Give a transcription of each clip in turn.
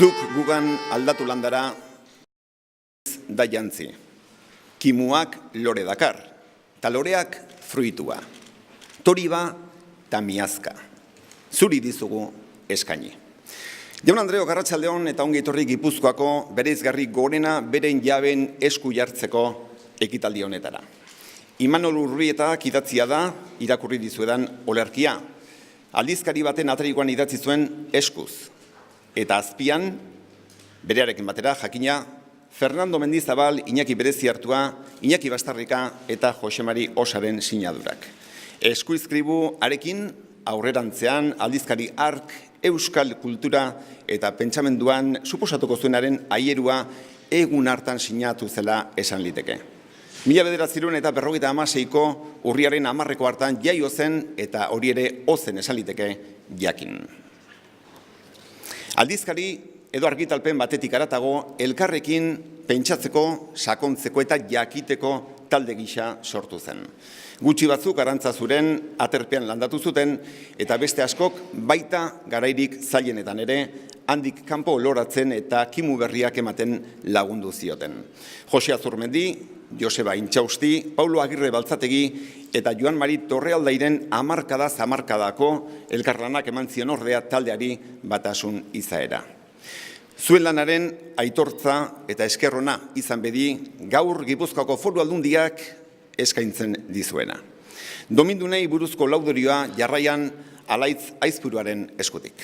Zuk gugan aldatu landara da jantzi. Kimuak lore dakar, ta loreak fruitua. Toriba ta miazka. Zuri dizugu eskaini. Jaun Andreo, arratsaldeon eta ongi etorri Gipuzkoako bereizgarri gorena beren jaben esku jartzeko ekitaldi honetara. Imanol Urrietak idatzia da irakurri dizuedan olerkia. Aldizkari baten atarikoan idatzi zuen eskuz. Eta azpian, berearekin batera, jakina, Fernando Mendizabal, Iñaki Bereziartua, Iñaki Bastarrika eta Josemari Osaren sinadurak. Eskuizkribu arekin, aurrerantzean, aldizkari ark, euskal kultura eta pentsamenduan suposatuko zuenaren aierua egun hartan sinatu zela esan liteke. 1956ko urriaren 10 hartan jaio zen eta hori ere ozen esan liteke jakin. Aldizkari edo argitalpen batetik haratago elkarrekin pentsatzeko, sakontzeko eta jakiteko talde gisa sortu zen. Gutxi batzuk Arantzazuren aterpean landatu zuten eta beste askok baita garairik zailenetan ere handik kanpo loratzen eta kimu berriak ematen lagundu zioten. Jose Azurmendi, Joseba Intxausti, Paulo Agirre Baltzategi eta Joan Mari Torrealdairen hamarkadako elkarlanak eman zion ordea taldeari batasun izaera. Zuen lanaren aitortza eta eskerrona izan bedi gaur Gipuzkoako Foru Aldundiak eskaintzen dizuena. Domindunei buruzko laudorioa jarraian Alaitz Aizpuruaren eskutik.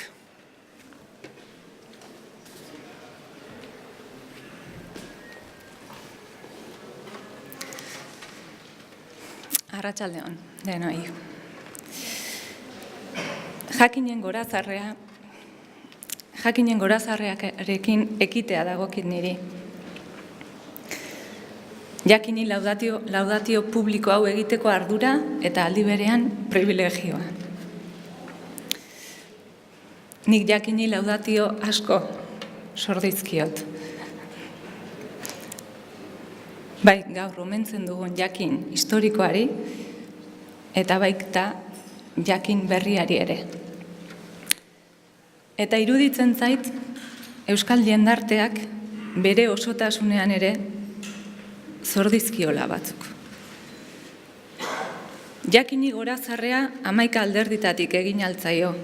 Arratsaldeon, denoi. Jakinen gorazarrearekin ekitea dagokit niri. Jakini laudatio publiko hau egiteko ardura eta aldi berean privilegioa. Nik jakini laudatio asko sordizkiot. Bai, gaur omentzen dugun jakin historikoari eta baita jakin berriari ere. Eta iruditzen zait, euskal jendarteak bere osotasunean ere zordizkiola batzuk. Jakini gorazarrea 11 alderditatik egin altzaio,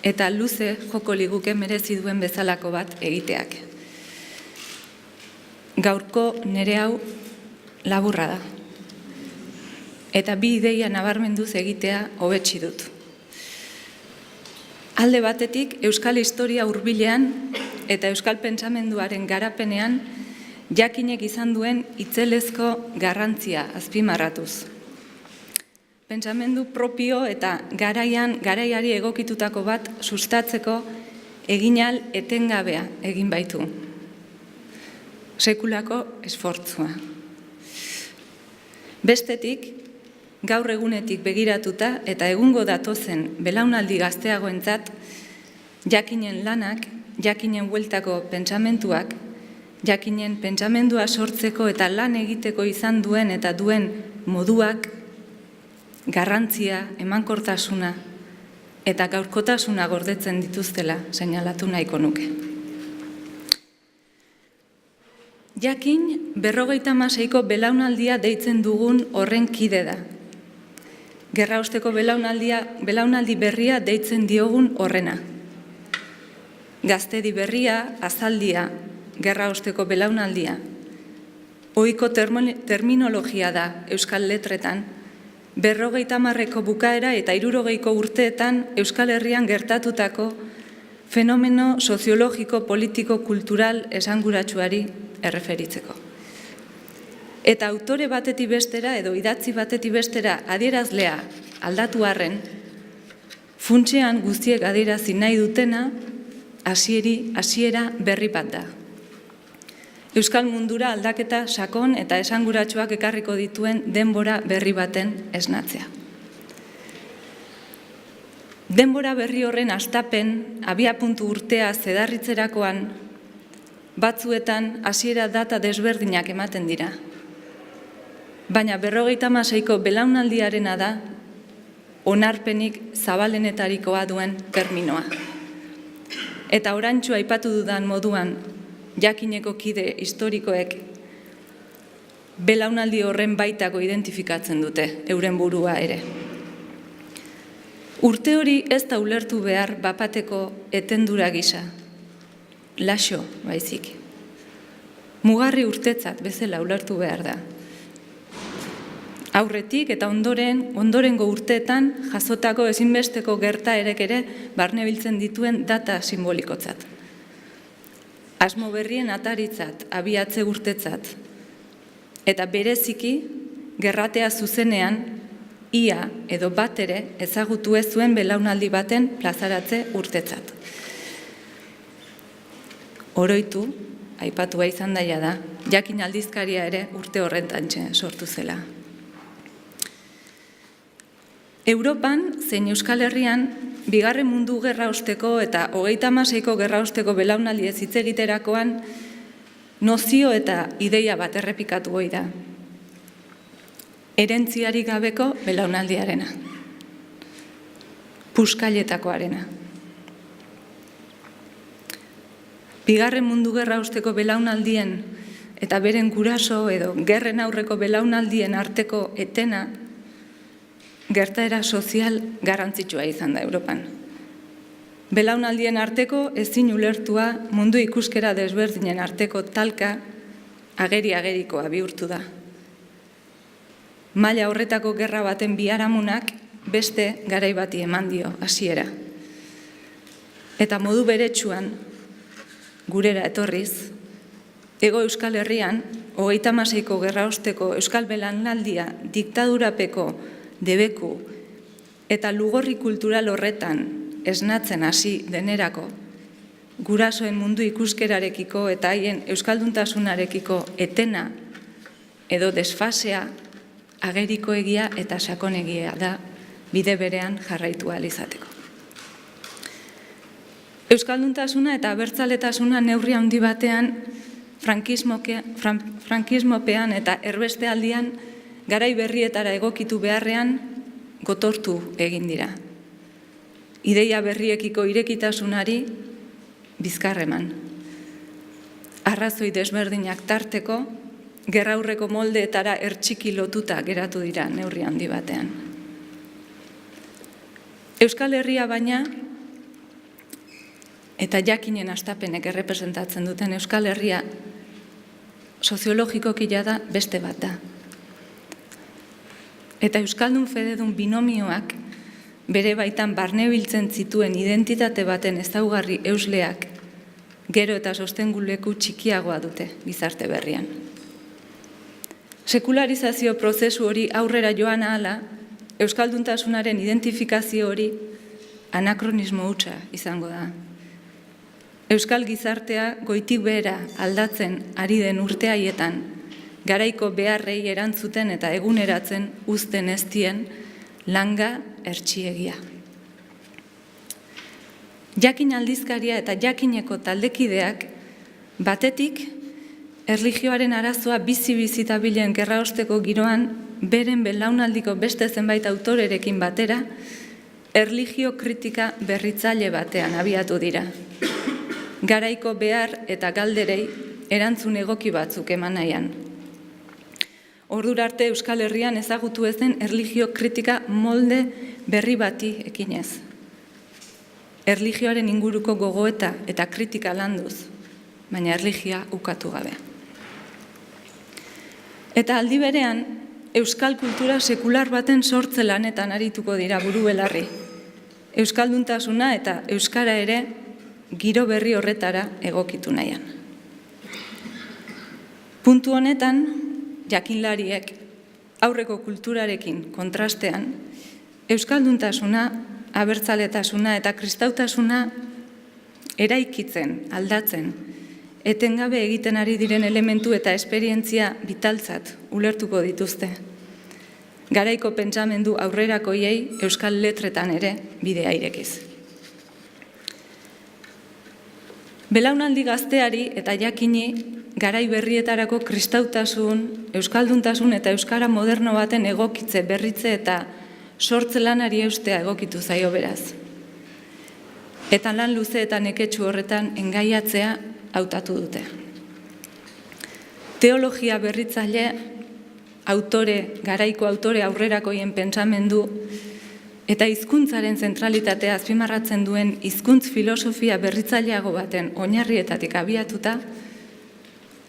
eta luze joko liguke merezi duen bezalako bat egiteak. Gaurko nere hau laburra da. Eta bi ideia nabarmenduz egitea hobetsi dut. Alde batetik, euskal historia hurbilean eta euskal pentsamenduaren garapenean jakinek izan duen itzelezko garrantzia azpimarratuz. Pentsamendu propio eta garaiari egokitutako bat sustatzeko eginal etengabea egin baitu. Sekulako esfortzua. Bestetik, gaur egunetik begiratuta eta egungo datozen belaunaldi gazteagoentzat, jakinen lanak, jakinen bueltako pentsamentuak, jakinen pentsamendua sortzeko eta lan egiteko izan duen eta duen moduak, garrantzia, emankortasuna eta gaurkotasuna gordetzen dituztela seinalatu nahiko nuke. Jakin 56ko belaunaldia deitzen dugun horren kide da. Gerraosteko belaunaldi berria deitzen diogun horrena. Gaztedi berria, azaldia, gerraosteko belaunaldia. Ohiko terminologia da euskal letretan, 50ko bukaera eta 60ko urteetan Euskal Herrian gertatutako fenomeno soziologiko, politiko, kultural esanguratsuari erreferitzeko. Eta autore batetik bestera edo idatzi batetik bestera adierazlea aldatu arren, funtsean guztiek adierazi nahi dutena hasiera berri bat da. Euskal mundura aldaketa sakon eta esanguratsuak ekarriko dituen denbora berri baten esnatzea. Denbora berri horren hastapen, abiapuntu urtea zedarritzerakoan, batzuetan hasiera data desberdinak ematen dira. Baina 56ko belaunaldiarena da onarpenik zabalenetarikoa duen terminoa. Eta orantxu aipatu dudan moduan, jakineko kide historikoek belaunaldi horren baitako identifikatzen dute, euren burua ere. Urte hori ez da ulertu behar bapateko etendura gisa, laxo baizik. Mugarri urtetzat bezala ulertu behar da. Aurretik eta ondorengo urteetan jasotako ezinbesteko gertaerek ere barnebiltzen dituen data simbolikotzat. Asmo berrien ataritzat, abiatze urtetzat, eta bereziki gerratea zuzenean ia edo bat ere ezagutu ez zuen belaunaldi baten plazaratze urtetzat. Oroitu, aipatua izan daia da, jakin aldizkaria ere urte horrentantxe sortu zela. Europan, zein Euskal Herrian, Bigarren Mundu Gerra osteko eta 36ko gerra osteko belaunaldi ez hitz egiterakoan nozio eta ideia bat errepikatu ohi da. Erentziari gabeko belaunaldiarena. Puskailetakoarena. Bigarren Mundu Gerra osteko belaunaldien eta beren guraso edo gerren aurreko belaunaldien arteko etena gertaera sozial garrantzitsua izan da Europan. Belaunaldien arteko ezin ulertua mundu ikuskera desberdinen arteko talka ageri-agerikoa bihurtu da. Maila horretako gerra baten biharamunak beste garai bati eman dio hasiera. Eta modu beretsuan, gurera etorriz, Hego Euskal Herrian, 36ko gerra osteko Euskal belaunaldia diktadurapeko debeku eta lugorri kultural horretan esnatzen hasi denerako, gurasoen mundu ikuskerarekiko eta haien euskalduntasunarekiko etena edo desfasea ageriko egia eta sakonegia da bide berean jarraitu ahal izateko. Euskalduntasuna eta abertzaletasuna neurri handi batean frankismopean eta erbestealdian garai berrietara egokitu beharrean gotortu egin dira. Ideia berriekiko irekitasunari bizkar eman. Arrazoi desberdinak tarteko, gerraurreko moldeetara ertxiki lotuta geratu dira neurri handi batean. Euskal Herria baina, eta jakinen hastapenek errepresentatzen duten Euskal Herria, soziologikoki da beste bat da. Eta Euskaldun fededun binomioak bere baitan barnebiltzen zituen identitate baten ezaugarri eusleak gero eta sostenguleku txikiagoa dute gizarte berrian. Sekularizazio prozesu hori aurrera joan ahala, euskalduntasunaren identifikazio hori anakronismo hutsa izango da. Euskal gizartea goitik behera aldatzen ari den urte haietan, garaiko beharrei erantzuten eta eguneratzen uzten ez dien langa ertxiegia. Jakin aldizkaria eta jakineko taldekideak batetik erlijioaren arazoa bizi-bizitabilen gerraosteko giroan beren belaunaldiko beste zenbait autorerekin batera erlijio kritika berritzaile batean abiatu dira. Garaiko behar eta galderei erantzun egoki batzuk eman nahian. Ordura arte Euskal Herrian ezagutu ezen erlijio kritika molde berri bati ekinez. Erlijioaren inguruko gogoeta eta kritika landuz, baina erlijia ukatu gabe. Eta aldi berean, euskal kultura sekular baten sortze lanetan arituko dira buru belarri. Euskalduntasuna eta euskara ere giro berri horretara egokitu nahian. Puntu honetan, jakinlariek aurreko kulturarekin kontrastean, euskalduntasuna, abertzaletasuna eta kristautasuna eraikitzen, aldatzen, etengabe egiten ari diren elementu eta esperientzia bitaltzat ulertuko dituzte. Garaiko pentsamendu aurrerakoiei euskal letretan ere bidea irekiz. Belaunaldi gazteari eta jakini garai berrietarako kristautasun, euskalduntasun eta euskara moderno baten egokitze, berritze eta sortze lanari eustea egokitu zaio beraz. eta lan luze eta neketsu horretan engaiatzea hautatu dute. Teologia berritzaile, garaiko autore aurrerakoien pentsamendu eta hizkuntzaren zentralitatea azpimarratzen duen hizkuntz filosofia berritzaileago baten oinarrietatik abiatuta,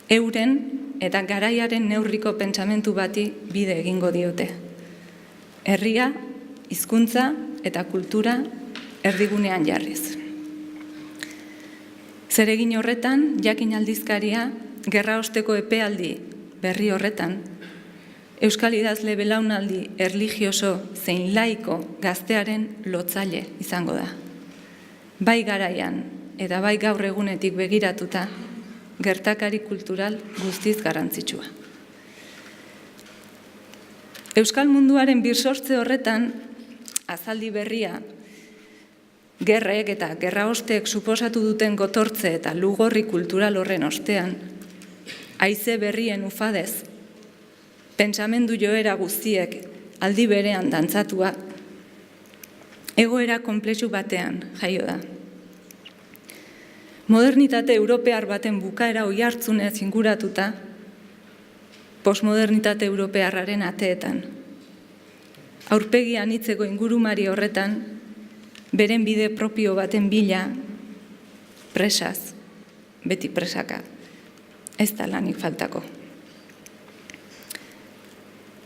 euren eta garaiaren neurriko pentsamentu bati bide egingo diote. Herria, hizkuntza eta kultura erdigunean jarriz. Zeregin horretan, Jakin aldizkaria, gerra osteko epealdi berri horretan, euskal idazle belaunaldi erlijioso zein laiko gaztearen lotzaile izango da. Bai garaian eta bai gaur egunetik begiratuta, gertakari kultural guztiz garrantzitsua. Euskal munduaren birsortze horretan, azaldi berria, gerrek eta gerra osteek suposatu duten gotortze eta lugorri kultural horren ostean, haize berrien ufadez, pentsamendu joera guztiek aldi berean dantzatua, egoera konplexu batean jaio da. Modernitate europear baten bukaera oihartzunez inguratuta, postmodernitate europearraren ateetan. Aurpegi anitzeko ingurumari horretan, beren bide propio baten bila, presaz, beti presaka, ez da lanik faltako.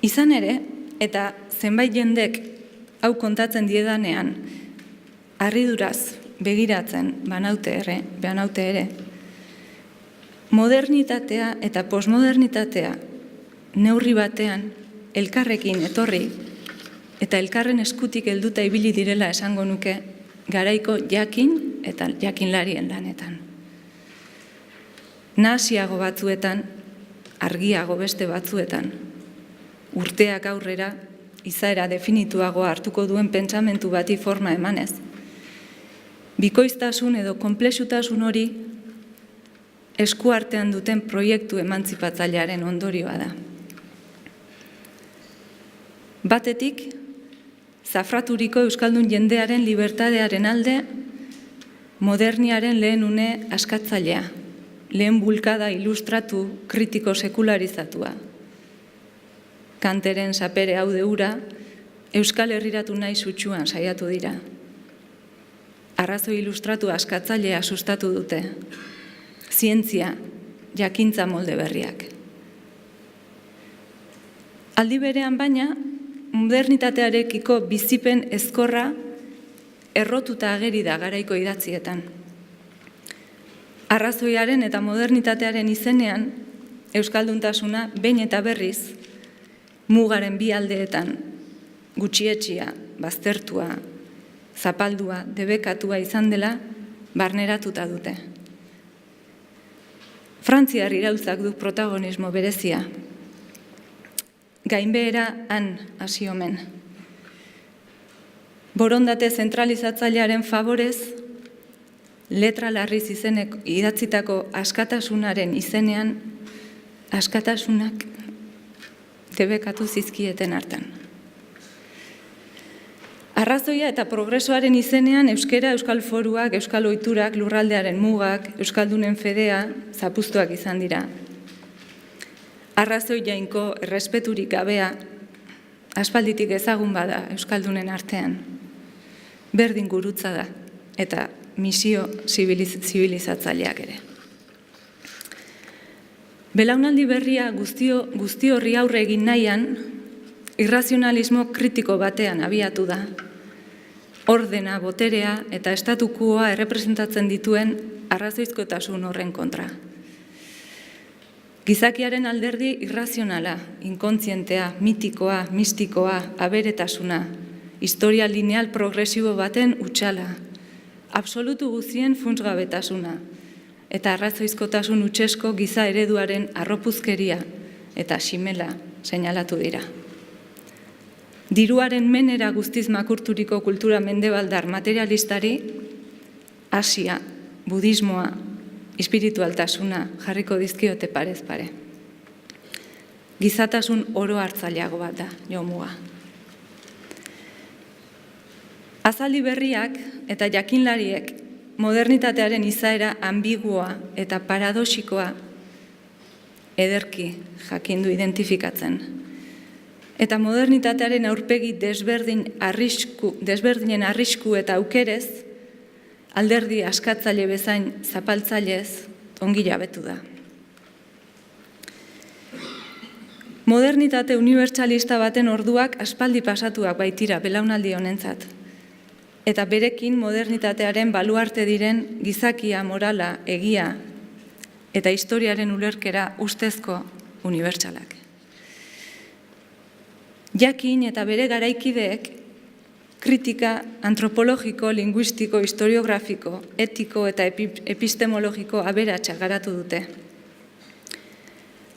Izan ere, eta zenbait jendek hau kontatzen diedanean, harriduraz begiratzen banaute ere, modernitatea eta postmodernitatea neurri batean elkarrekin etorri eta elkarren eskutik helduta ibili direla esango nuke garaiko jakin eta jakinlarien lanetan. Nahasiago batzuetan, argiago beste batzuetan, urteak aurrera izaera definituagoa hartuko duen pentsamentu bati forma emanez. Bikoiztasun edo konplexutasun hori eskuartean duten proiektu emantzipatzailearen ondorioa da. Batetik, zafraturiko euskaldun jendearen libertadearen alde, moderniaren lehen une askatzailea, lehen bulkada ilustratu kritiko sekularizatua. Kanteren sapere haude hura, Euskal Herriratu nahi sutsuan saiatu dira. Arrazoi ilustratu askatzailea sustatu dute. Zientzia, jakintza molde berriak. Aldi berean baina, modernitatearekiko bizipen ezkorra errotuta ageri da garaiko idatzietan. Arrazoiaren eta modernitatearen izenean, euskalduntasuna behin eta berriz, mugaren bi aldeetan, gutxietxia, baztertua, zapaldua, debekatua izan dela, barneratuta dute. Frantziar iraultzak du protagonismo berezia. Gainbehera han hasi omen. Borondate zentralizatzailearen favorez, letra larriz izenek idatzitako askatasunaren izenean, askatasunak debekatu zizkieten hartan. Arrazoia eta progresoaren izenean euskera, euskal foruak, euskal ohiturak, lurraldearen mugak, euskaldunen fedea zapuztuak izan dira. Arrazoi jainko errespeturik gabea, aspalditik ezagun bada euskaldunen artean. Berdin gurutza da eta misio zibilizatzaileak ere. Belaunaldi berria guzti horri aurre egin nahian, irrazionalismo kritiko batean abiatu da. Ordena, boterea eta estatukoa errepresentatzen dituen arrazoizkotasun horren kontra. Gizakiaren alderdi irrazionala, inkontzientea, mitikoa, mistikoa, aberetasuna, historia lineal progresibo baten utxala, absolutu guztien funtsgabetasuna, eta arrazoizkotasun utxesko giza ereduaren arropuzkeria eta ximela seinalatu dira. Diruaren menera guztiz makurturiko kultura mendebaldar materialistari, Asia, budismoa, espiritualtasuna jarriko dizkiote parez pare. Gizatasun oro hartzaileago bat da, jomuga. Azaldi berriak eta jakinlariek modernitatearen izaera ambiguoa eta paradoxikoa ederki jakindu identifikatzen. Eta modernitatearen aurpegi desberdinen arrisku eta aukerez, alderdi askatzaile bezain zapaltzailez ongi jabetu da. Modernitate unibertsalista baten orduak aspaldi pasatuak baitira belaunaldi honentzat. Eta berekin modernitatearen baluarte diren gizakia, morala, egia eta historiaren ulerkera ustezko unibertsalak. Jakin eta bere garaikideek kritika antropologiko, linguistiko, historiografiko, etiko eta epistemologiko aberatsa garatu dute.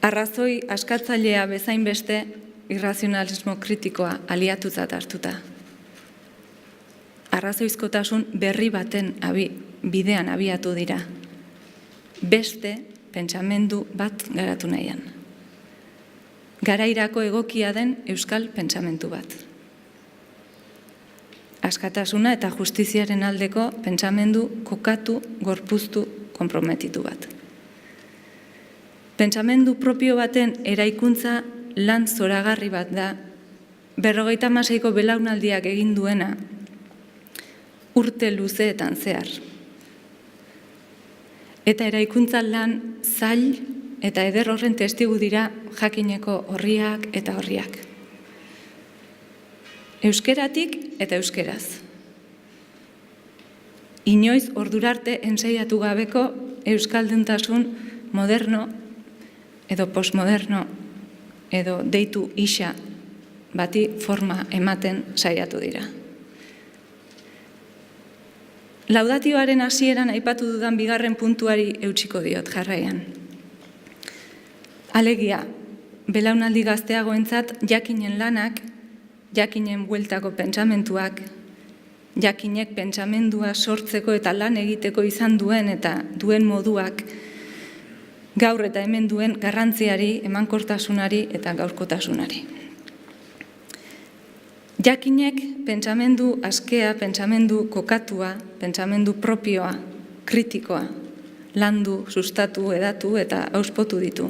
Arrazoi askatzailea bezain beste irrazionalismo kritikoa aliatutzat hartuta. Arrazoizkotasun berri baten bidean abiatu dira. Beste pentsamendu bat garatu nahian. Garairako egokia den euskal pentsamentu bat. Askatasuna eta justiziaren aldeko pentsamendu kokatu, gorpuztu, konprometitu bat. Pentsamendu propio baten eraikuntza lan zoragarri bat da, 56ko belaunaldiak egin duena, urte luzeetan zehar. Eta eraikuntza lan zail eta eder horren testigu dira jakineko horriak eta horriak. Euskeratik eta euskeraz. Inoiz ordurarte ensaiatu gabeko euskalduntasun moderno edo postmoderno edo deitu isa bati forma ematen saiatu dira. Laudatioaren hasieran aipatu dudan bigarren puntuari eutsiko diot jarraian. Alegia, belaunaldi gazteagoentzat jakinen lanak, jakinen bueltako pentsamentuak, jakinek pentsamendua sortzeko eta lan egiteko izan duen eta duen moduak, gaur eta hemen duen garrantziari, emankortasunari eta gaurkotasunari. Jakinek pentsamendu askea, pentsamendu kokatua, pentsamendu propioa, kritikoa, landu, sustatu, edatu eta auspotu ditu.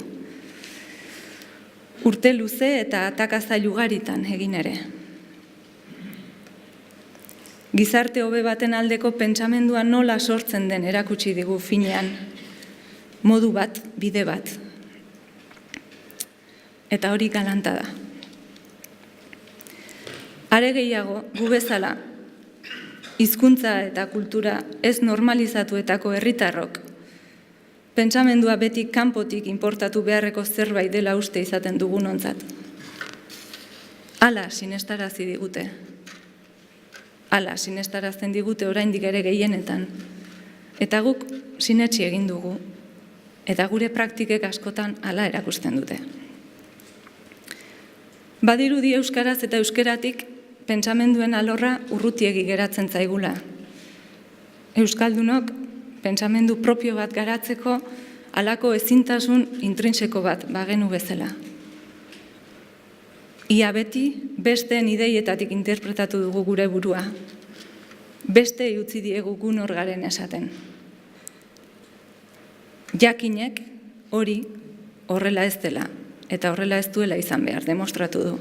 Urte luze eta atakazailu ugaritan egin ere. Gizarte hobe baten aldeko pentsamendua nola sortzen den erakutsi digu finean, modu bat, bide bat. Eta hori galanta da. Are gehiago, gu bezala, hizkuntza eta kultura ez normalizatuetako herritarrok, pentsamendua beti kanpotik inportatu beharreko zerbait dela uste izaten dugunontzat. Hala sinestarazi digute. Hala sinestarazten digute oraindik ere gehienetan. Eta guk sinetsi egin dugu. Eta gure praktikek askotan hala erakusten dute. Badirudi euskaraz eta euskeratik pentsamenduen alorra urrutiegi geratzen zaigula. Euskaldunok pentsamendu propio bat garatzeko halako ezintasun intrinseko bat bagenu bezala. Ia beti besteen ideietatik interpretatu dugu gure burua. Beste utzi diegu gu nor garen esaten. Jakinek hori horrela ez dela eta horrela ez duela izan behar demostratu du.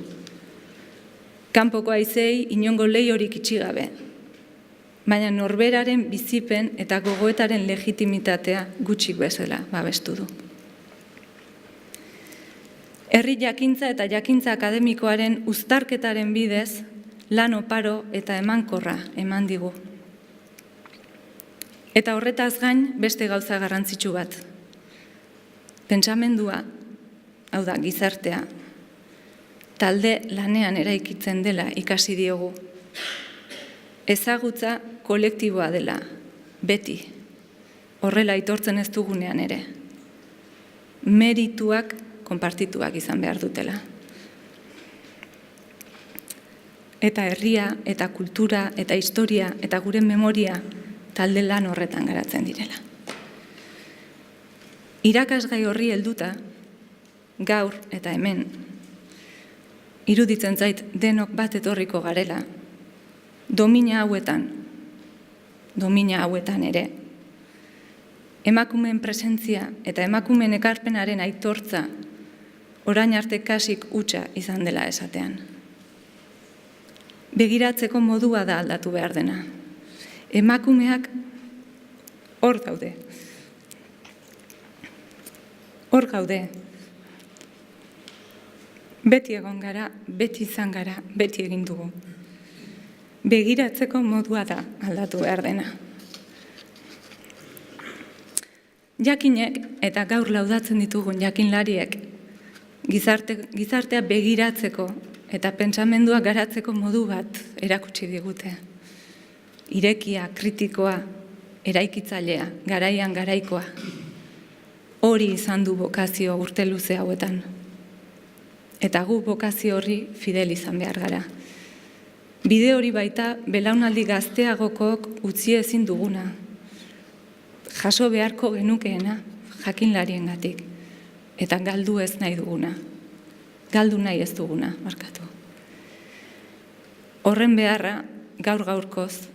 Kanpoko haizei inongo leihorik itxi gabe, baina norberaren bizipen eta gogoetaren legitimitatea gutxik bezala babestu du. Herri jakintza eta jakintza akademikoaren uztarketaren bidez lan oparo eta emankorra eman digu. Eta horretaz gain beste gauza garrantzitsu bat. Pentsamendua, hau da gizartea, talde lanean eraikitzen dela ikasi diogu. Ezagutza kolektiboa dela, beti, horrela aitortzen ez dugunean ere. Merituak konpartituak izan behar dutela. Eta herria, eta kultura, eta historia, eta gure memoria talde lan horretan garatzen direla. Irakasgai horri helduta, gaur eta hemen, iruditzen zait denok bat etorriko garela, domina hauetan ere, emakumeen presentzia eta emakumeen ekarpenaren aitortza orain arte kasik hutsa izan dela esatean. Begiratzeko modua da aldatu behar dena. Emakumeak hor daude. Hor gaude. Beti egon gara, beti izan gara, beti egin dugu. Begiratzeko modua da aldatu behar dena. Jakinek eta gaur laudatzen ditugun jakinlariek gizartea begiratzeko eta pentsamendua garatzeko modu bat erakutsi digute. Irekia, kritikoa, eraikitzailea, garaian garaikoa. Hori izan du bokazio urte luze hauetan. Eta gu bokazio horri fidel izan behar gara. Bide hori baita belaunaldi gazteagokok utzi ezin duguna. Jaso beharko genukeena jakinlariengatik. Eta galdu ez nahi duguna. Galdu nahi ez duguna, markatu. Horren beharra gaur-gaurkoz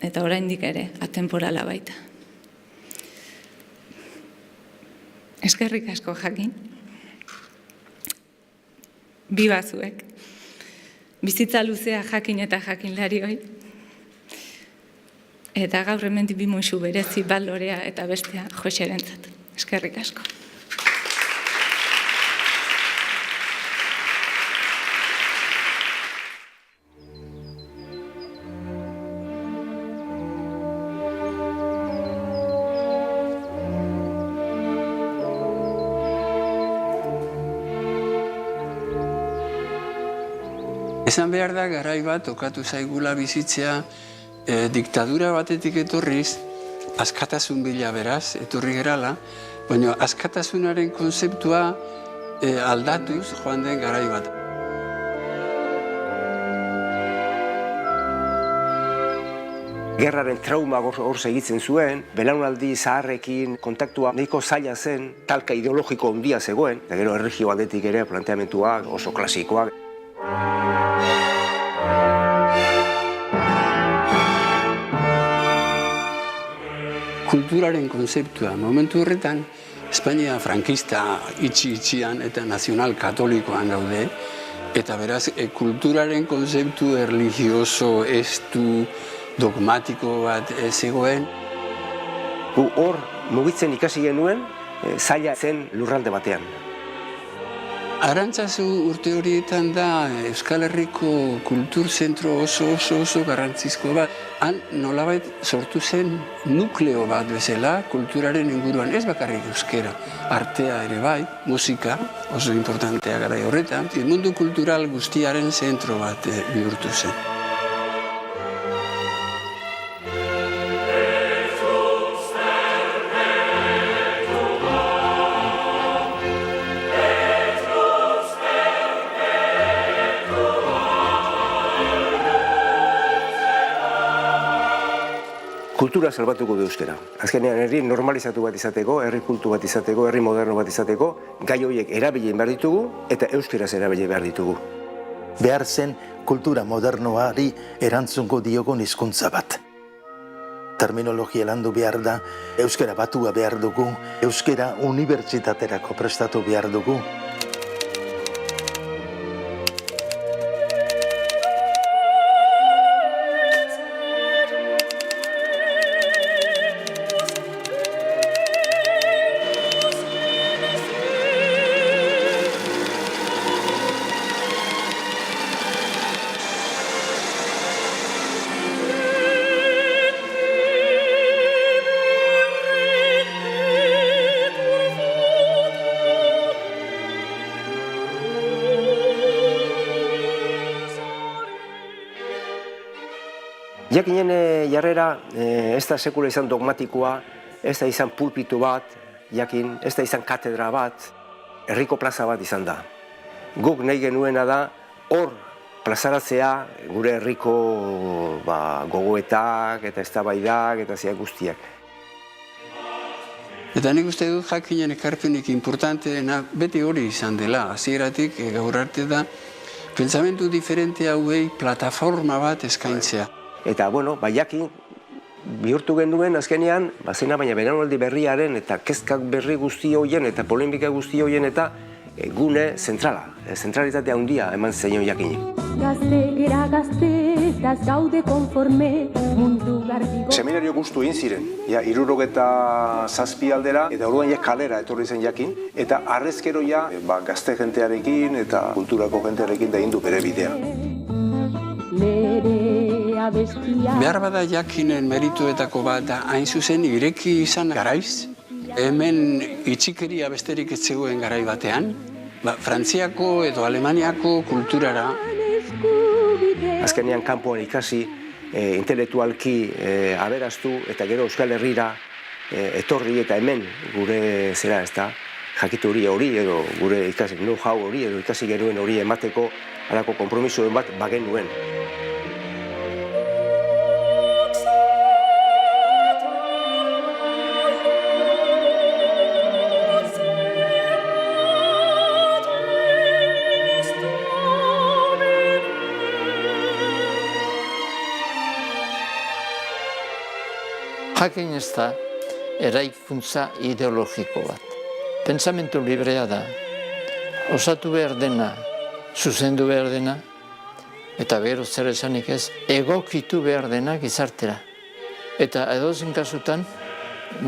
eta oraindik ere atemporala baita. Eskerrik asko jakin. Bi bazuek. Bizitza luzea jakin eta jakinlarioi. Eta gaur hemendik bi musu berezi bat Lorea eta bestea Joserentzat. Eskerrik asko. Esan behar da, garai bat, okatu zaigula bizitzea, diktadura batetik etorriz, askatasun bila beraz, etorri gerala, baina askatasunaren konzeptua aldatuz joan den garai bat. Gerraren trauma hor segitzen zuen, belaunaldi zaharrekin kontaktua nahiko zaila zen, talka ideologiko handia zegoen, eta gero erregio aldetik ere planteamentuak oso klasikoak. Kulturaren konzeptua, momentu horretan, Espainia frankista itxi-itxian eta nazional katolikoan gaude, eta beraz, kulturaren konzeptu erlijioso, estu, dogmatiko bat zegoen. Hor mugitzen ikasi genuen, zaila zen lurralde batean. Arantzazu urte horietan da Euskal Herriko kulturzentro oso garrantzizko bat. Han nolabait sortu zen nukleo bat bezala kulturaren inguruan, ez bakarrik euskera, artea ere bai, musika oso importantea garai horretan, mundu kultural guztiaren zentro bat bihurtu zen. Kultura salbatuko du euskera. Azkenean herri normalizatu bat izateko, herri kultu bat izateko, herri moderno bat izateko, gai horiek erabilen behar ditugu eta euskeraz erabile behar ditugu. Behar zen kultura modernoari erantzungo diogun hizkuntza bat. Terminologia landu behar da, euskera batua behar dugu, euskera unibertsitaterako prestatu behar dugu. Jakinen jarrera ez da sekula izan dogmatikoa, ez da izan pulpitu bat, jakin, ez da izan katedra bat, herriko plaza bat izan da. Guk nahi genuena da hor plazaratzea gure herriko gogoetak eta eztabaidak eta ziak guztiak. Eta nik uste dut Jakinen ekarpenik importanteena beti hori izan dela, hasieratik gaur arte da Pentsamendu diferente hauei plataforma bat eskaintzea. Eta, jakin, bihurtu genuen azkenean, zena baina belaunaldi berriaren eta kezkak berri guzti horien eta polemika guzti horien eta gune zentrala, zentralitatea handia eman zeion jakinik. Gaztegera gaztetaz gaude konforme mundu garbi. Seminario guztu egin ziren, 67 aldera, eta orduan kalera etorri zen jakin, eta arrezkero gazte jentearekin eta kulturako jentearekin da indu bere bidea. Behar bada jakinen merituetako bat da hain zuzen ireki izan garaiz, hemen itxikeria besterik ez zegoen garai batean, Frantziako edo Alemaniako kulturara. Azkenean kanpoan ikasi, intelektualki aberastu eta gero Euskal Herrira etorri eta hemen gure zera jakitu hori edo gure ikasi know-how hori edo ikasi genuen hori emateko halako konpromisoen bat bagen nuen. Jakin ez da eraikuntza ideologiko bat. Pentsamentu librea da, osatu behar dena, zuzendu behar dena, eta gero zer esanik ez, egokitu behar dena gizartera. Eta edozein kasutan,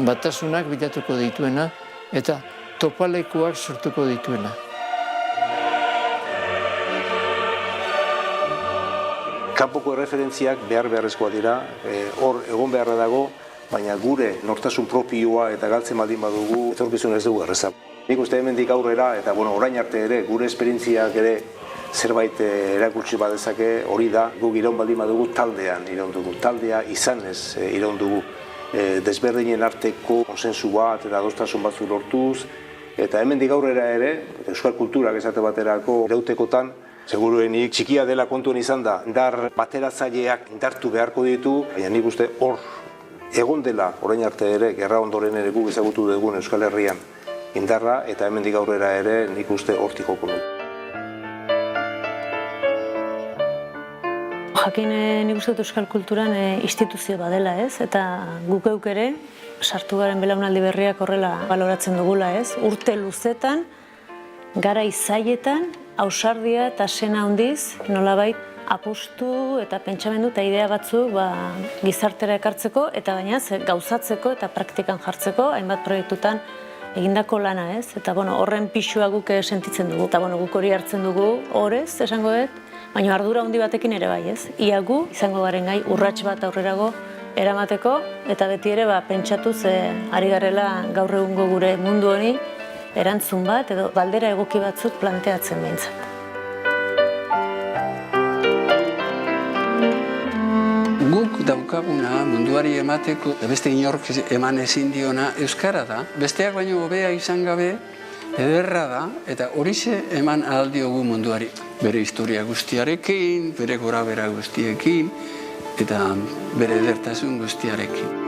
batasunak bilatuko dituena, eta topalekuak sortuko dituena. Kanpoko erreferentziak beharrezkoak dira, hor egon beharra dago, baina gure nortasun propioa eta galtzen baldin badugu, etorkizun ez dugu erreza. Nik uste hemendik aurrera, eta orain arte ere, gure esperientziak ere zerbait erakutsi badezake, hori da, guk iraun baldin badugu taldean iraun dugu. Taldea izanez iraun dugu. Desberdinen arteko konsensu bat eta adostasun batzu lortuz, eta hemendik aurrera ere, euskal kulturak esate baterako irautekotan, seguruenik txikia dela kontuen izan da, indar bateratzaileak indartu beharko ditu, baina nik uste hor egon dela, orain arte ere, gerra ondoren ere guk ezagutu dugun Euskal Herrian indarra, eta hemendik aurrera ere nik uste hortik joko du. Jakin nik uste dut euskal kulturan instituzio badela, ez? Eta guk euk ere, sartu garen belaunaldi berriak horrela baloratzen dugula, ez? Urte luzetan, garai zailetan, ausardia eta sena handiz, nolabait, apustu eta pentsamendu eta idea batzuk gizartera ekartzeko eta gainaz gauzatzeko eta praktikan jartzeko hainbat proiektutan egindako lana, ez? Eta horren pixua guk sentitzen dugu. Eta guk hori hartzen dugu horrez, esango dut, baina ardura handi batekin ere bai, ez? Ia gu izango garen gai urrats bat aurrerago eramateko eta beti ere pentsatuz ari garela gaur egungo gure mundu honi erantzun bat edo galdera egoki batzuk planteatzen behintzat. Guk daukaguna munduari emateko, beste inork eman ezin diona euskara da. Besteak baino hobea izan gabe, ederra da, eta horixe eman ahal diogu munduari. Bere historia guztiarekin, bere gorabehera guztiekin, eta bere edertasun guztiarekin.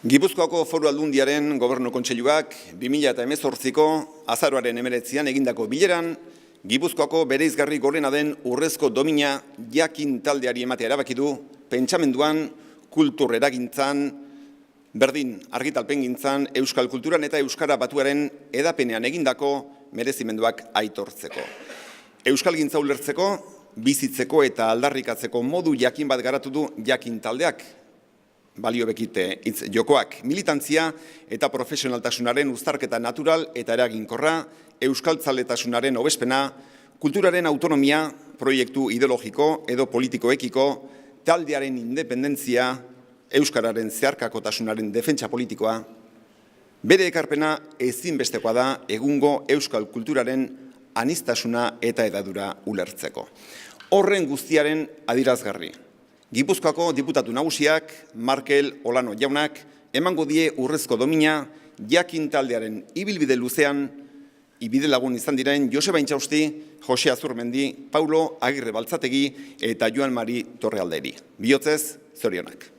Gipuzkoako Foru Aldundiaren Gobernu Kontseiluak 2018ko azaroaren 19an egindako bileran, Gipuzkoako bereizgarri gorena den urrezko domina jakin taldeari ematea erabaki du, pentsamenduan, kultur eragintzan, berdin argitalpengintzan, euskal kulturan eta euskara batuaren edapenean egindako merezimenduak aitortzeko. Euskalgintza ulertzeko, bizitzeko eta aldarrikatzeko modu jakin bat garatu du jakin taldeak, balio bekite hitz jokoak, militantzia eta profesionaltasunaren uztarketa natural eta eraginkorra, euskaltzaletasunaren hobespena, kulturaren autonomia, proiektu ideologiko edo politikoekiko, taldearen independentzia, euskararen zeharkakotasunaren defentsa politikoa, bere ekarpena ezinbestekoa da egungo euskal kulturaren aniztasuna eta edadura ulertzeko. Horren guztiaren adirazgarri. Gipuzkoako diputatu nagusiak, Markel Olano jaunak, emango die urrezko domina, jakin taldearen ibilbide luzean, ibide lagun izan diren Joseba Intxausti, Jose Azurmendi, Paulo Agirre Baltzategi eta Joan Mari Torrealderi. Bihotzez, zorionak.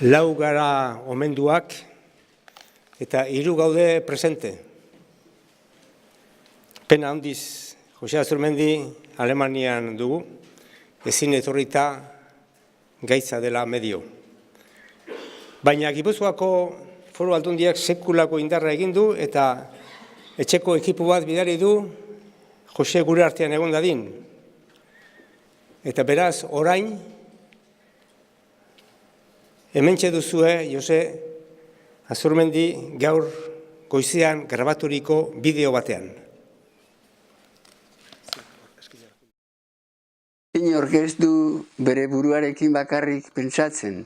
Lau gara omenduak eta 3 gaude presente. Pena handiz Jose Azurmendi Alemanian dugu, ezin etorrita gaitza dela medio. Baina Gipuzkoako Foru Aldundiak sekulako indarra egin du eta etxeko ekipu bat bidali du Jose gure artean egon dadin. Eta beraz, orain, hementxe duzue, Jose Azurmendi gaur goizean grabaturiko bideo batean. Inork ez du bere buruarekin bakarrik pentsatzen.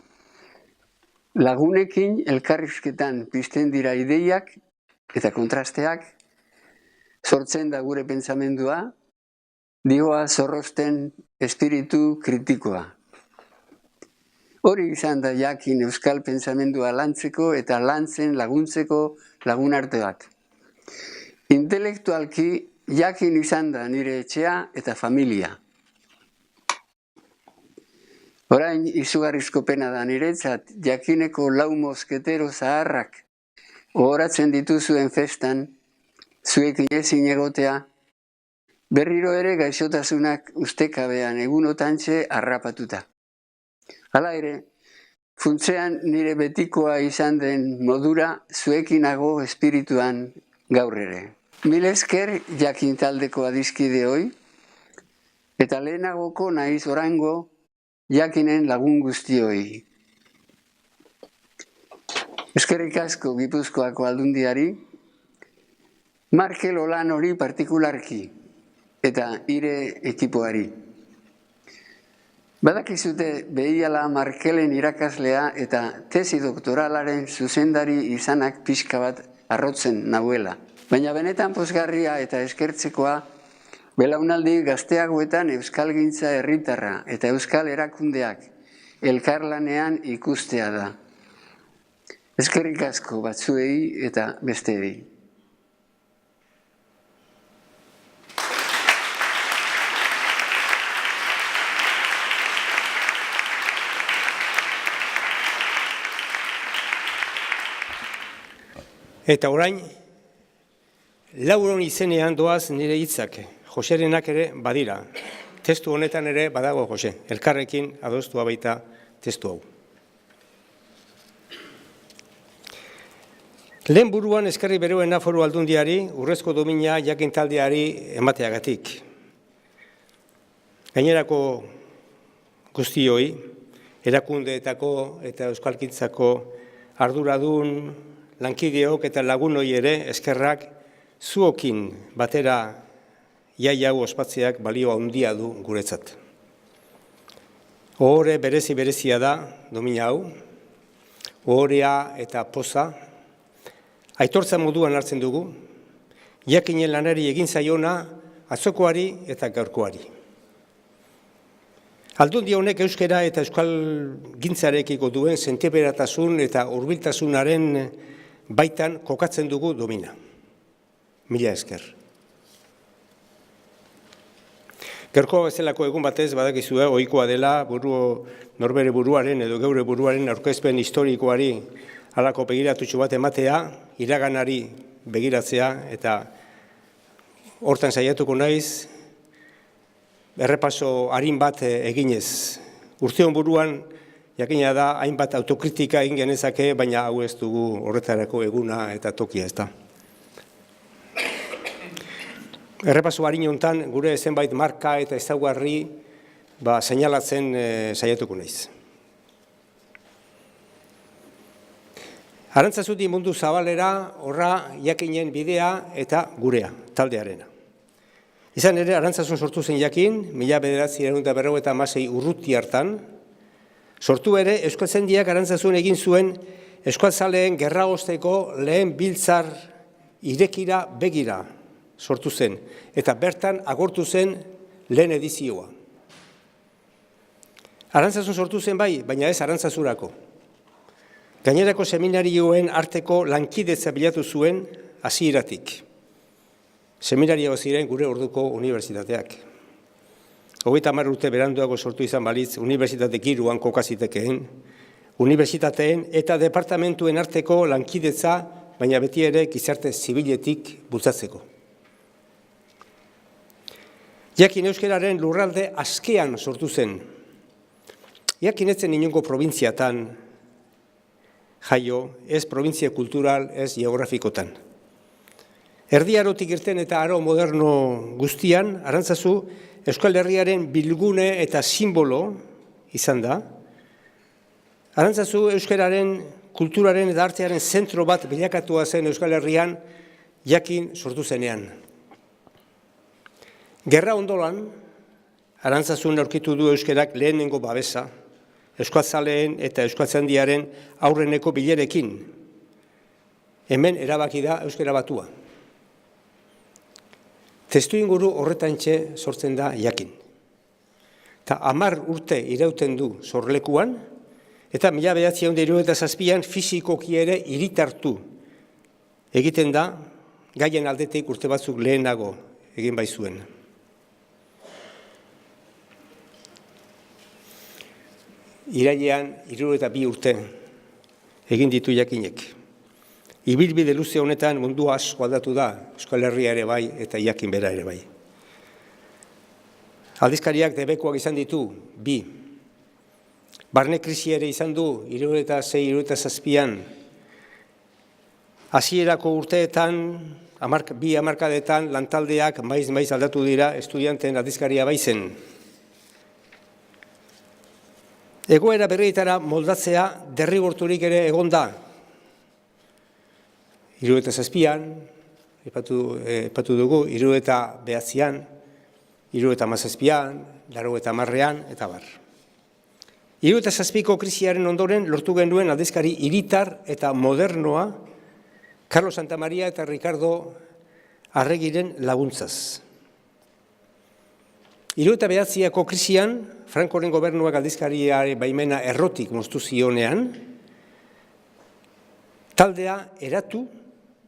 Lagunekin elkarrizketan pizten dira ideiak eta kontrasteak, sortzen da gure pentsamendua, dihoa zorrozten espiritu kritikoa. Hori izan da jakin euskal pentsamendua lantzeko eta lantzen laguntzeko lagunarte bat. Intelektualki jakin izan da nire etxea eta familia. Orain izugarrizko pena da niretzat jakineko 4 mosketero zaharrak ohoratzen dituzuen festan, zuekin ezin egotea, berriro ere gaixotasunak ustekabean egunotantxe harrapatuta. Hala ere, funtzean nire betikoa izan den modura zuekinago espirituan gaur ere. Mil esker jakin taldeko adiskide hoi, eta lehenagoko naiz orango jakinen lagun guztioi. Eskerrik asko Gipuzkoako Aldundiari, Markel Olanori partikularki eta ire ekipoari. Badakizute behiala Markelen irakaslea eta tesi doktoralaren zuzendari izanak pixka bat arrotzen nahuela. Baina benetan pozgarria eta eskertzekoa belaunaldi gazteagoetan euskalgintza herritarra eta euskal erakundeak elkarlanean ikustea da. Eskerrik asko batzuei eta besteei. Eta orain, Lauron izenean doaz nire hitzak, Joserenak ere badira. Testu honetan ere badago Jose, elkarrekin adostua baita testu hau. Lehen buruan eskerri beroena Foru Aldundiari, urrezko domina jakintaldiari emateagatik. Gainerako guztioi, erakundeetako eta euskalgintzako arduradun, lankideok eta lagunoi ere eskerrak zuokin batera jai hau ospatzeak balio handia du guretzat. Ohore berezia da domina hau, ohorea eta poza, aitortza moduan hartzen dugu, jakinen lanari egin zaiona atzokoari eta gaurkoari. Aldundi honek euskera eta euskal gintzarekiko duen sentiberatasun eta hurbiltasunaren baitan kokatzen dugu domina. Mila esker. Gaurko bezalako egun batez badakizue ohikoa dela norbere buruaren edo geure buruaren aurkezpen historikoari halako begiratutxo bat ematea, iraganari begiratzea eta hortan saiatuko naiz errepaso arin bat eginez. Urteon buruan jakina da hainbat autokritika egin genezake, baina hau ez dugu horretarako eguna eta tokia ez da. Errepaso harin hontan gure zenbait marka eta ezaugarri seinalatzen saiatuko naiz. Arantzazuti mundu zabalera horra jakinen bidea eta gurea, taldearena. Izan ere, Arantzazun sortu zen jakin, 1956 urruti hartan, sortu ere Euskaltzaindiak Arantzazun egin zuen euskaltzaleen gerraosteko lehen biltzar irekira begira sortu zen, eta bertan agortu zen lehen edizioa. Arantzazun sortu zen bai, baina ez Arantzazurako. Gainerako seminarioen arteko lankidetza bilatu zuen hasieratik. Seminario ziren gure orduko unibertsitateak. 30 urte beranduago sortu izan balitz, unibertsitate giroan kokazitekeen, unibertsitateen eta departamentuen arteko lankidetza, baina beti ere gizarte zibiletik bultzatzeko. Jakin euskararen lurralde askean sortu zen. Jakin etzen inongo probintziatan jaio, ez probintzia kultural, ez geografikotan. Erdi Arotik irten eta aro moderno guztian, Arantzazu Euskal Herriaren bilgune eta simbolo izan da. Arantzazu euskararen, kulturaren eta artearen zentro bat bilakatua zen Euskal Herrian jakin sortu zenean. Gerra ondolan, Arantzazun aurkitu du euskarak lehenengo babesa, euskaltzaleen eta euskaltzaindiaren aurreneko bilerekin. Hemen erabaki da euskara batua. Testuinguru horretantxe sortzen da jakin. Ta 10 urte irauten du sorlekuan, eta 1977an fisikoki ere hiritartu egiten da, gaien aldetik urte batzuk lehenago egin baizuen. Irailean 72 urte egin ditu jakinek. Ibilbide luze honetan mundu asko aldatu da, Euskal Herria ere bai eta jakin bera ere bai. Aldizkariak debekoak izan ditu, 2. Barne krisi ere izan du, 76-77an. Hasierako urteetan, 2 hamarkadetan lantaldeak maiz aldatu dira, estudianten aldizkaria baizen. Egoera berrietara moldatzea derrigorturik ere egon da. 77an, epatu dugu, 79an, 77an, 80an, eta bar. 77ko krisiaren ondoren lortu genuen aldizkari hiritar eta modernoa Carlos Santamaria eta Ricardo Arregiren laguntzaz. 79ko krisian, Frankoren gobernuak aldizkariaren baimena errotik moztu zionean, taldea eratu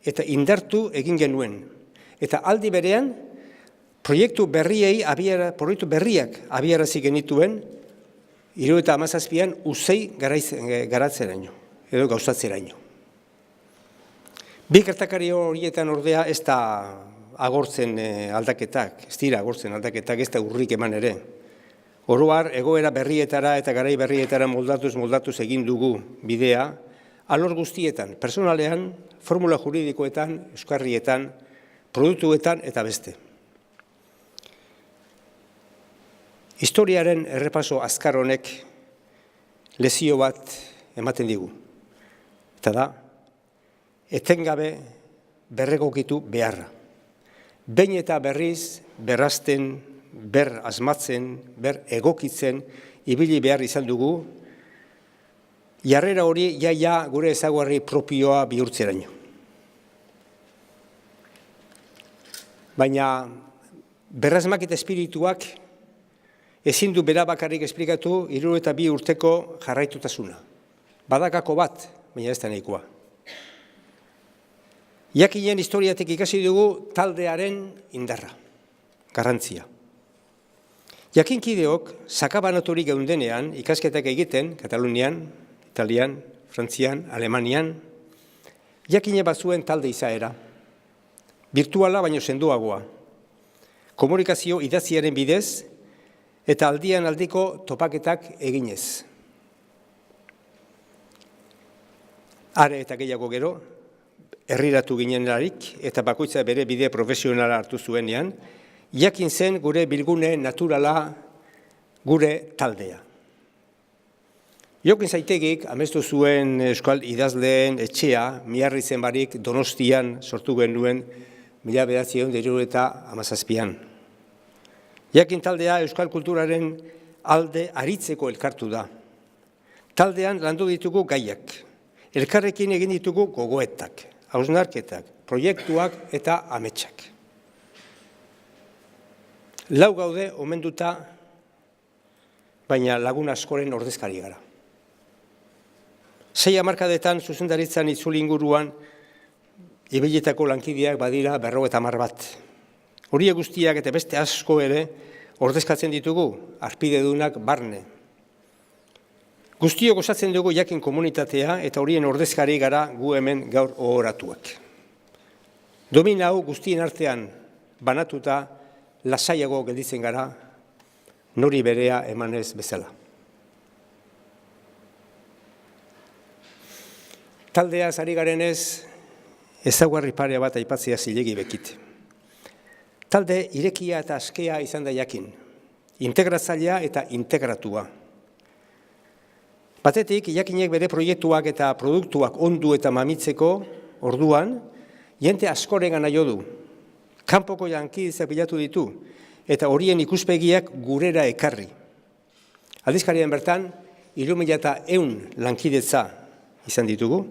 eta indartu egin genuen. Eta aldi berean, proiektu berriak abiarazi genituen, 77an uzei garatzeraino, edo gauzatzeraino. Bi gertakari horietan ordea ez da agortzen aldaketak, ez dira agortzen aldaketak, ez da urrik eman ere. Oroar, egoera berrietara eta garai berrietara moldatuz egin dugu bidea, alor guztietan, personalean, formula juridikoetan, euskarrietan, produktuetan eta beste. Historiaren errepaso azkar honek lezio bat ematen digu. Eta da, etengabe berregokitu beharra. Behin eta berriz, berrazten, ber asmatzen, ber egokitzen, ibili behar izan dugu, jarrera hori jaia gure ezaugarri propioa bihurtzeraino. Baina berrazmaketa espirituak ezin du bera bakarrik esplikatu 72 urteko jarraitutasuna. Badakako bat, baina ez da nahikoa. Jakinen historiatik ikasi dugu taldearen indarra, garrantzia. Jakinkideok sakabanaturik geundenean ikasketak egiten, Katalunian, Italian, Frantzian, Alemanian, jakine batzuen talde izaera. Virtuala baino sendoagoa. Komunikazio idatziaren bidez eta aldian aldiko topaketak eginez. Are eta gehiago gero, herriratu ginenlarik eta bakoitza bere bide profesionala hartu zuenean, jakin zen gure bilgune naturala gure taldea. Jokin Zaitegik amestu zuen euskal idazleen etxea, Miarritzen barik Donostian sortu genuen 1977an. Jakin taldea euskal kulturaren alde aritzeko elkartu da. Taldean landu ditugu gaiak, elkarrekin egin ditugu gogoetak, hausnarketak, proiektuak eta ametsak. Lau gaude omenduta, baina lagun askoren ordezkari gara. 6 hamarkadetan zuzendaritzan itzuli inguruan ibiletako lankideak badira 50 bat. Horiek guztiak eta beste asko ere ordezkatzen ditugu, arpidedunak barne. Guztiok osatzen dugu jakin komunitatea eta horien ordezkari gara gu hemen gaur ohoratuak. Domina hau guztien artean banatuta lasaiago gelditzen gara, nori berea emanez bezala. Taldea ari garenez, ezaugarri parea bat aipatzea zilegi bekit. Talde irekia eta askea izan da jakin, integratzailea eta integratua. Batetik, jakinek bere proiektuak eta produktuak ondu eta mamitzeko orduan, jente askoregana jo du. Kanpoko lankidetzak bilatu ditu, eta horien ikuspegiak gurera ekarri. Aldizkarian bertan, 3.100 lankidetza izan ditugu,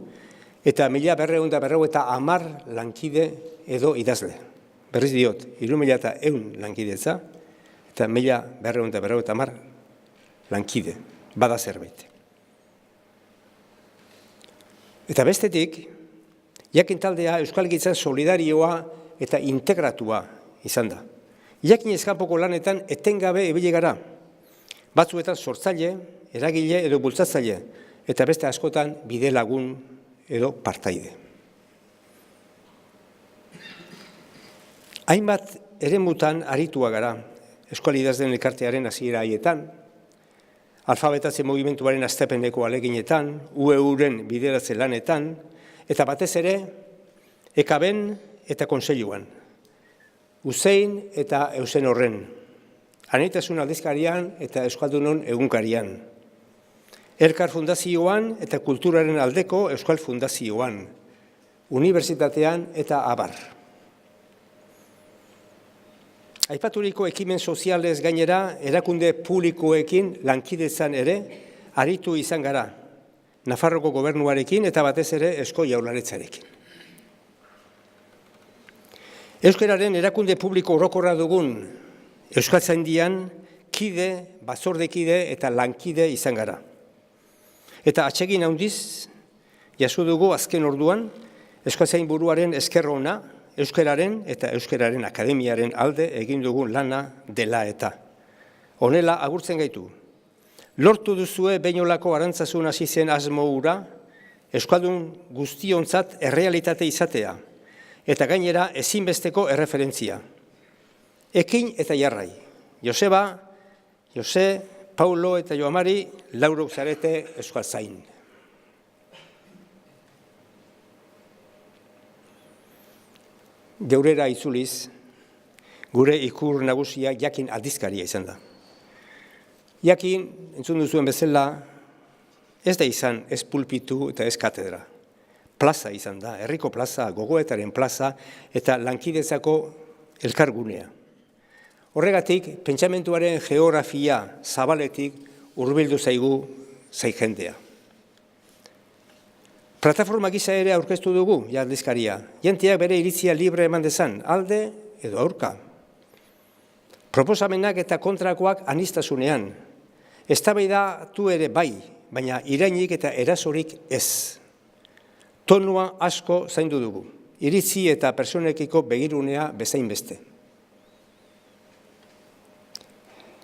eta 1.250 lankide edo idazle. Berriz diot, 3.100 lankidetza, eta 1.250 lankide, bada zerbait. Eta bestetik, jakin taldea euskalgintzan solidarioa eta integratua izan da. Jakin eskanpoko lanetan etengabe ibili gara. Batzuetan sortzaile, eragile edo bultzatzaile, eta beste askotan bide lagun edo partaide. Hainbat eremutan aritua gara, euskal idazleen elkartearen hasiera haietan, alfabetatze mugimenduaren hastepeneko aleginetan, UEU-ren bideratze lanetan, eta batez ere, EKB-en eta Kontseiluan, Usein eta Eusen Horren, Anitasun aldizkarian eta Euskaldunon egunkarian, Elkar Fundazioan eta Kulturaren aldeko Euskal Fundazioan, Unibertsitatean eta abar. Aipaturiko ekimen sozialez gainera, erakunde publikoekin lankidetzan ere, aritu izan gara, Nafarroko gobernuarekin eta batez ere Eusko Jaurlaritzarekin. Euskararen erakunde publiko orokorra dugun Euskaltzaindian kide, batzordekide eta lankide izan gara. Eta atsegin handiz, jaso dugu azken orduan, Euskaltzainburuaren esker ona, Euskararen eta Euskararen Akademiaren alde egin dugun lana dela eta. Honela agurtzen gaitu. Lortu duzue Beñolako Arantzasun hasi zen asmo hura, euskaldun guztiontzat errealitate izatea, eta gainera ezinbesteko erreferentzia. Ekin eta jarrai. Joseba, Jose, Paulo eta Joamari laurok zarete euskal zain. Geurera itzuliz, gure ikur nagusia jakin aldizkaria izan da. Jakin, entzun duzuen bezala, ez da izan ez pulpitu eta ez katedra. Plaza izan da, herriko plaza, gogoetaren plaza eta lankidetzako elkargunea. Horregatik, pentsamentuaren geografia zabaletik hurbildu zaigu jendea. Plataforma gisa ere aurkeztu dugu, aldizkaria. Jenteak bere iritzia libre eman dezan, alde edo aurka. Proposamenak eta kontrakoak aniztasunean. Eztabaidatu ere bai, baina irainik eta erasorik ez. Tonua asko zaindu dugu, iritzi eta personekiko begirunea bezain beste.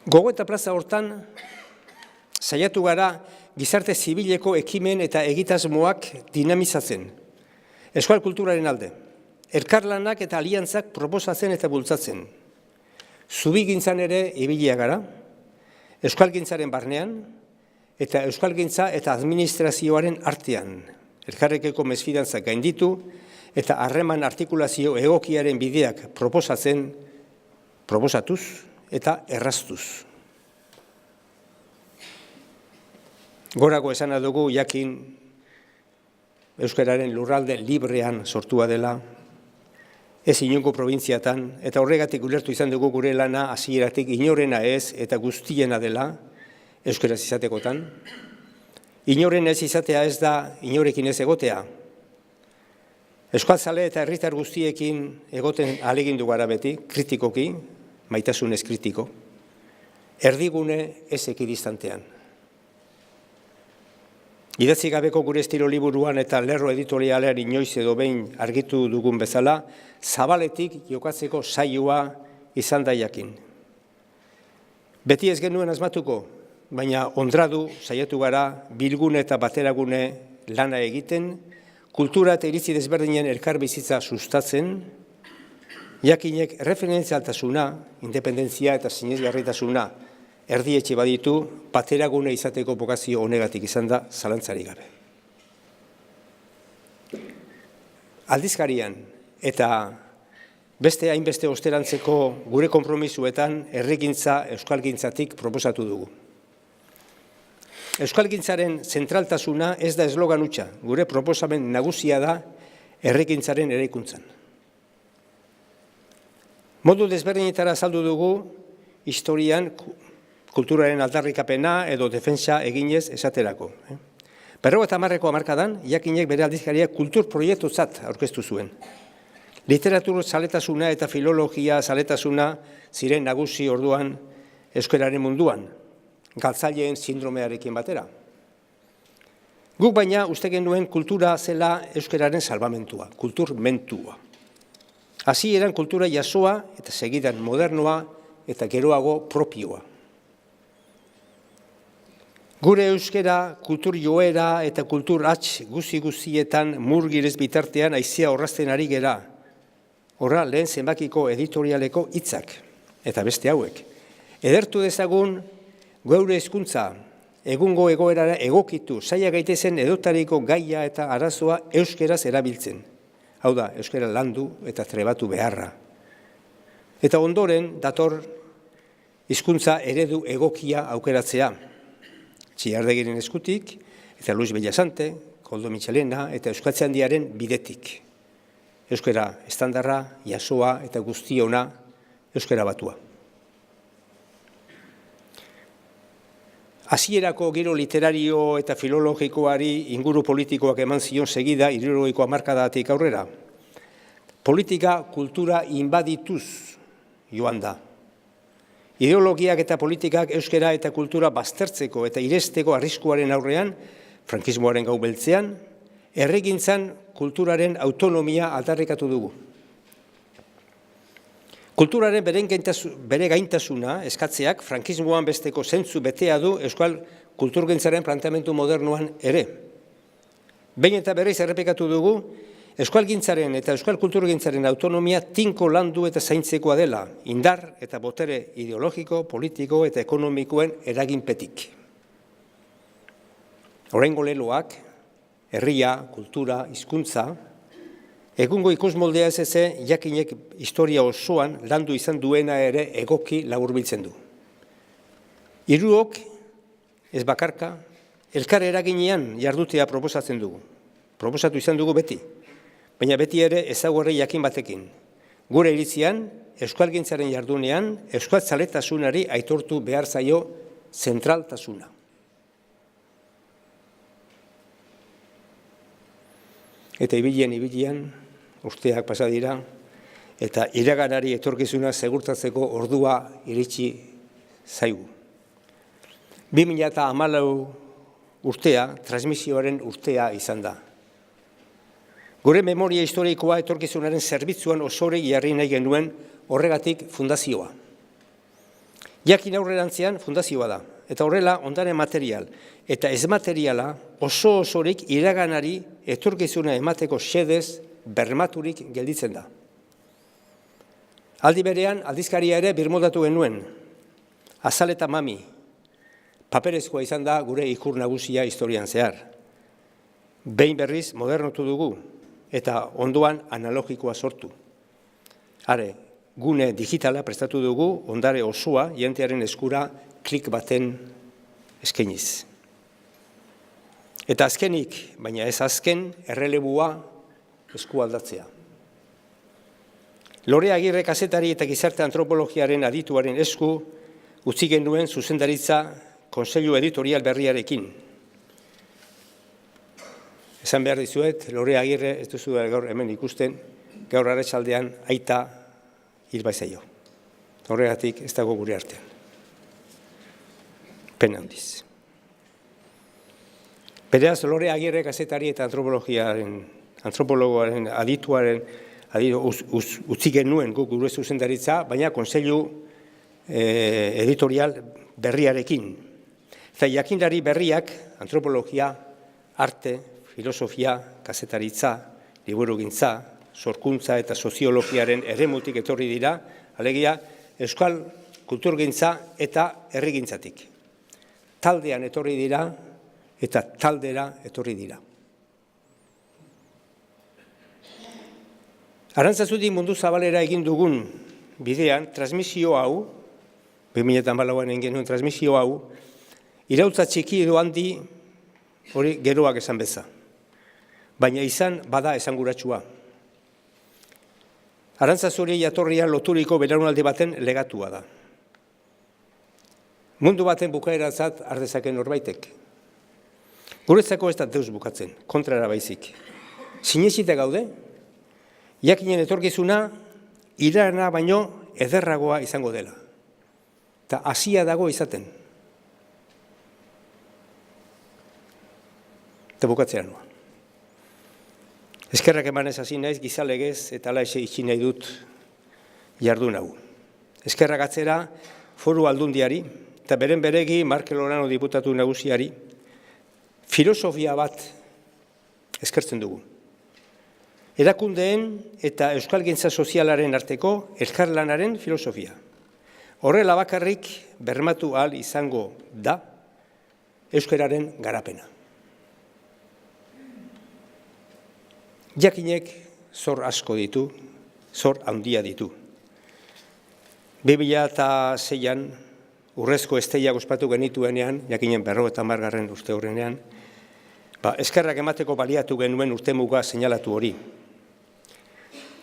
Gogoeta plaza hortan, saiatu gara gizarte zibileko ekimen eta egitasmoak dinamizatzen. Euskal kulturaren alde, elkarlanak eta aliantzak proposatzen eta bultzatzen. Zubigintzan ere ibilia gara, euskalgintzaren barnean, eta euskalgintza eta administrazioaren artean. Elkarrekeko mesfidantzak gainditu eta harreman artikulazio egokiaren bideak proposatuz eta erraztuz. Gorago esana dugu jakin euskararen lurralde librean sortua dela, ez inongo probintziatan, eta horregatik ulertu izan dugu gure lana hasieratik inorena ez eta guztiena dela euskaraz izatekotan. Inoren ez izatea ez da inorekin ez egotea. Euskaltzale eta herritar guztiekin egoten ahalegindu gara beti, kritikoki, maitasunez kritiko, erdigune ez ekidistantean. Idatzi gabeko gure estilo liburuan eta lerro editorialean inoiz edo behin argitu dugun bezala, zabaletik jokatzeko saioa izan da jakin. Beti ez genuen asmatuko, baina ondradu saiatu gara bilgune eta bateragune lana egiten, kultura eta iritzi desberdinen elkarbizitza sustatzen, jakinek referentzialtasuna, independentzia eta sinesgarritasuna erdietxe baditu, bateragune izateko bokazio honegatik izan da zalantzarik gabe. Aldizkarian eta beste hainbeste osterantzeko gure konpromisuetan herrigintza euskalgintzatik proposatu dugu. Euskalgintzaren zentraltasuna ez da eslogan hutsa, gure proposamen nagusia da herrigintzaren eraikuntzan. Modu desberdinetara azaldu dugu historian kulturaren aldarrikapena edo defentsa eginez esaterako. 50 hamarkadan, jakinek bere aldizkaria kultur proiektutzat aurkeztu zuen. Literatur zaletasuna eta filologia zaletasuna ziren nagusi orduan euskararen munduan, galtzaileen sindromearekin batera. Guk baina uste genuen kultura zela euskararen salbamentua, kulturmentua. Hasieran kultura jasoa eta segidan modernoa eta geroago propioa. Gure euskara kultur joera eta kultur hats guzi-guzietan murgirez bitartean haizea orrazten ari gera. Horra lehen zenbakiko editorialeko hitzak eta beste hauek. Edertu dezagun geure hizkuntza egungo egoerara egokitu saia gaitezen edotariko gaia eta arazoa euskeraz erabiltzen. Hau da, euskara landu eta trebatu beharra. Eta ondoren dator hizkuntza eredu egokia aukeratzea. Txiardegiren eskutik, eta Luis Bellasante, Koldo Michelena eta Euskaltzaindiaren bidetik. Euskara estandarra, jasoa eta guztiona euskara batua. Hasierako giro literario eta filologikoari inguru politikoak eman zion segida 60ko hamarkadatik aurrera. Politika kultura inbadituz joan da. Ideologiak eta politikak euskara eta kultura baztertzeko eta iresteko arriskuaren aurrean, frankismoaren gau beltzean, herrigintzan kulturaren autonomia aldarrikatu dugu. Kulturaren bere gaintasuna eskatzeak frankismoan besteko zentzu betea du euskal kulturgintzaren planteamendu modernoan ere. Behin eta berriz errepikatu dugu, euskalgintzaren eta euskal kulturgintzaren autonomia tinko landu eta zaintzekoa dela, indar eta botere ideologiko, politiko eta ekonomikoen eraginpetik. Oraingo leloak, herria, kultura, hizkuntza, egungo ikusmoldea ez jakinek historia osoan landu izan duena ere egoki laburbiltzen du. Hiruok, ez bakarka, elkar eraginean jardutea proposatzen dugu. Proposatu izan dugu beti, baina beti ere ezaugarri jakin batekin. Gure iritzian, euskalgintzaren jardunean, euskaltzaletasunari aitortu behar zaio zentraltasuna. Eta ibilian, urteak pasa dira, eta iraganari etorkizuna segurtatzeko ordua iritsi zaigu. 2014 urtea, transmisioaren urtea izan da. Gure memoria historikoa etorkizunaren zerbitzuan osore jarri nahi genuen horregatik fundazioa. Jakin aurrerantzean fundazioa da, eta horrela ondare material eta ez materiala osorik iraganari etorkizuna emateko xedez bermaturik gelditzen da. Aldi berean, aldizkaria ere birmoldatu genuen, Azal eta Mami, paperezkoa izan da gure ikur nagusia historian zehar. Behin berriz modernotu dugu eta ondoan analogikoa sortu. Are, gune digitala prestatu dugu ondare osoa jentearen eskura klik baten eskainiz. Eta azkenik, baina ez azken, errelebua eskualdatzea. Lore Agirre kazetari eta gizarte antropologiaren adituaren esku utzi genuen zuzendaritza Kontseilu Editorial berriarekin. Esan behar dizuet, Lore Agirre, ez duzu gaur hemen ikusten, gaur arratsaldean aita hil baizaio. Horregatik ez dago gure artean. Pena handiz. Beraz, Lore Agirre kazetari eta antropologoaren adituaren utzi genuen gure zuzendaritza, baina Kontseilu Editorial berriarekin. Eta jakindari berriak, antropologia, arte, filosofia, kazetaritza, liburugintza, sorkuntza eta soziologiaren eremutik etorri dira, alegia euskal kulturgintza eta herrigintzatik. Taldean etorri dira eta taldera etorri dira. Arantzazutik mundu zabalera egin dugun bidean, transmisio hau, 2014an egin genuen transmisio hau, irautza txiki edo handi hori geroak esan beza. Baina izan bada esanguratsua. Arantzazuri jatorria loturiko belaunaldi baten legatua da. Mundu baten bukaeratzat ardezaken norbaitek. Guretzako ez da deus bukatzen, kontrara baizik. Sinesita gaude, jakinen etorkizuna irana baino ederragoa izango dela. Eta hasia dago izaten. Eta bukatzea noa. Eskerrak emanez hasi naiz, gizalegez eta alaxe itxi nahi dut jardun hau. Eskerrak atzera Foru Aldundiari eta beren beregi Markel Olano diputatu nagusiari filosofia bat eskertzen dugu. Erakundeen eta euskalgintza sozialaren arteko elkarlanaren filosofia. Horrela bakarrik bermatu ahal izango da euskararen garapena. Jakinek zor asko ditu, zor handia ditu. 2006an urrezko esteiak ospatu genituenean, jakinen 50. urte horrenean, eskerrak emateko baliatu genuen urtemuga seinalatu hori.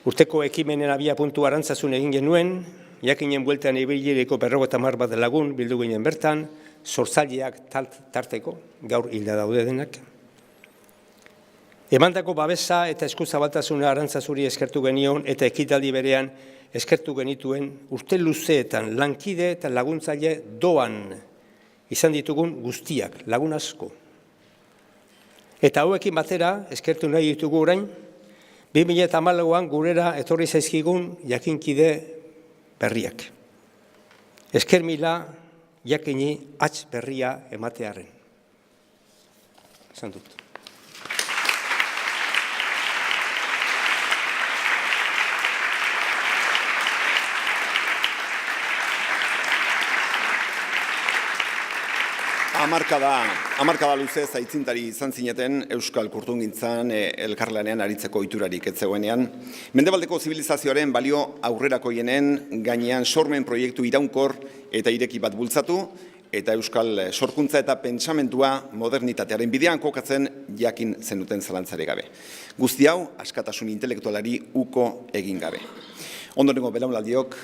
Urteko ekimenen abia puntu Arantzazun egin genuen, jakinen bueltean ibilireko 50 bat lagun bildu ginen bertan, sortzaileak tarteko, gaur hilda daude denak. Emandako babesa eta eskuzabaltasuna Arantzazuri eskertu genion eta ekitaldi berean eskertu genituen urte luzeetan lankide eta laguntzaile doan izan ditugun guztiak, lagun asko. Eta hauekin batera eskertu nahi ditugu orain, 2014an gurera etorri zaizkigun jakinkide berriak. Esker mila jakini atz berria ematearen. Esan dut. Hamarkada luzez aitzindari izan zineten Euskal Kulturgintzan elkarlanean aritzeko ohiturarik ez zegoenean. Mendebaldeko zibilizazioaren balio aurrerakoienen gainean sormen proiektu iraunkor eta ireki bat bultzatu, eta Euskal sorkuntza eta pentsamentua modernitatearen bidean kokatzen jakin zenuten zalantzare gabe. Guzti hau, askatasun intelektualari uko egin gabe. Ondorengo belaunaldiok,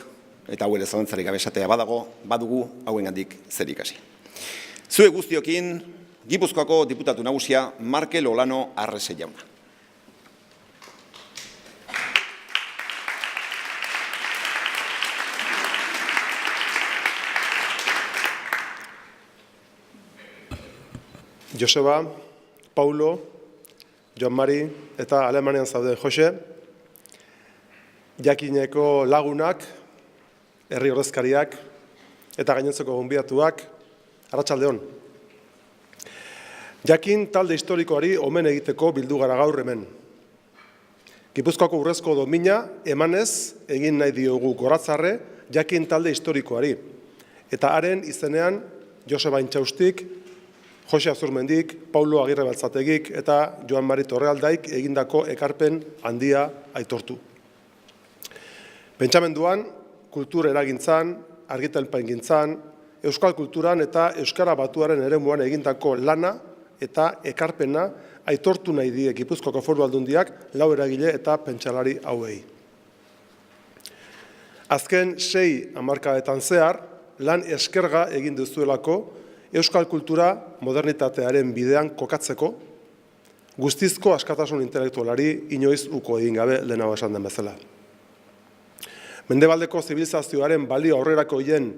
eta hau ere zalantzare gabe esatea badugu hauengandik zer ikasi. Zue guztiokin, Gipuzkoako diputatu nagusia Markel Olano Arrese jauna. Joseba, Paulo, Joan Mari eta Alemanian zauden Jose, jakineko lagunak, herri ordezkariak eta gainontzeko gonbidatuak, arratsalde on. Jakin talde historikoari omen egiteko bildu gara gaur hemen. Gipuzkoako urrezko domina emanez egin nahi diogu goratzarre jakin talde historikoari. Eta haren izenean Joseba Intxaustik, Jose Azurmendik, Paulo Agirre Baltzategik eta Joan Mari Torrealdaik egindako ekarpen handia aitortu. Pentsamenduan, kultur eragintzan, argitalpengintzan, euskal kulturan eta euskara batuaren eremuan egindako lana eta ekarpena aitortu nahi die Gipuzkoako Foru Aldundiak lau eragile eta pentsalari hauei. Azken 6 hamarkadetan zehar, lan eskerga egin duzuelako euskal kultura modernitatearen bidean kokatzeko, guztizko askatasun intelektualari inoiz uko egin gabe lehenago esan den bezala. Mendebaldeko zibilizazioaren balio aurrerako hien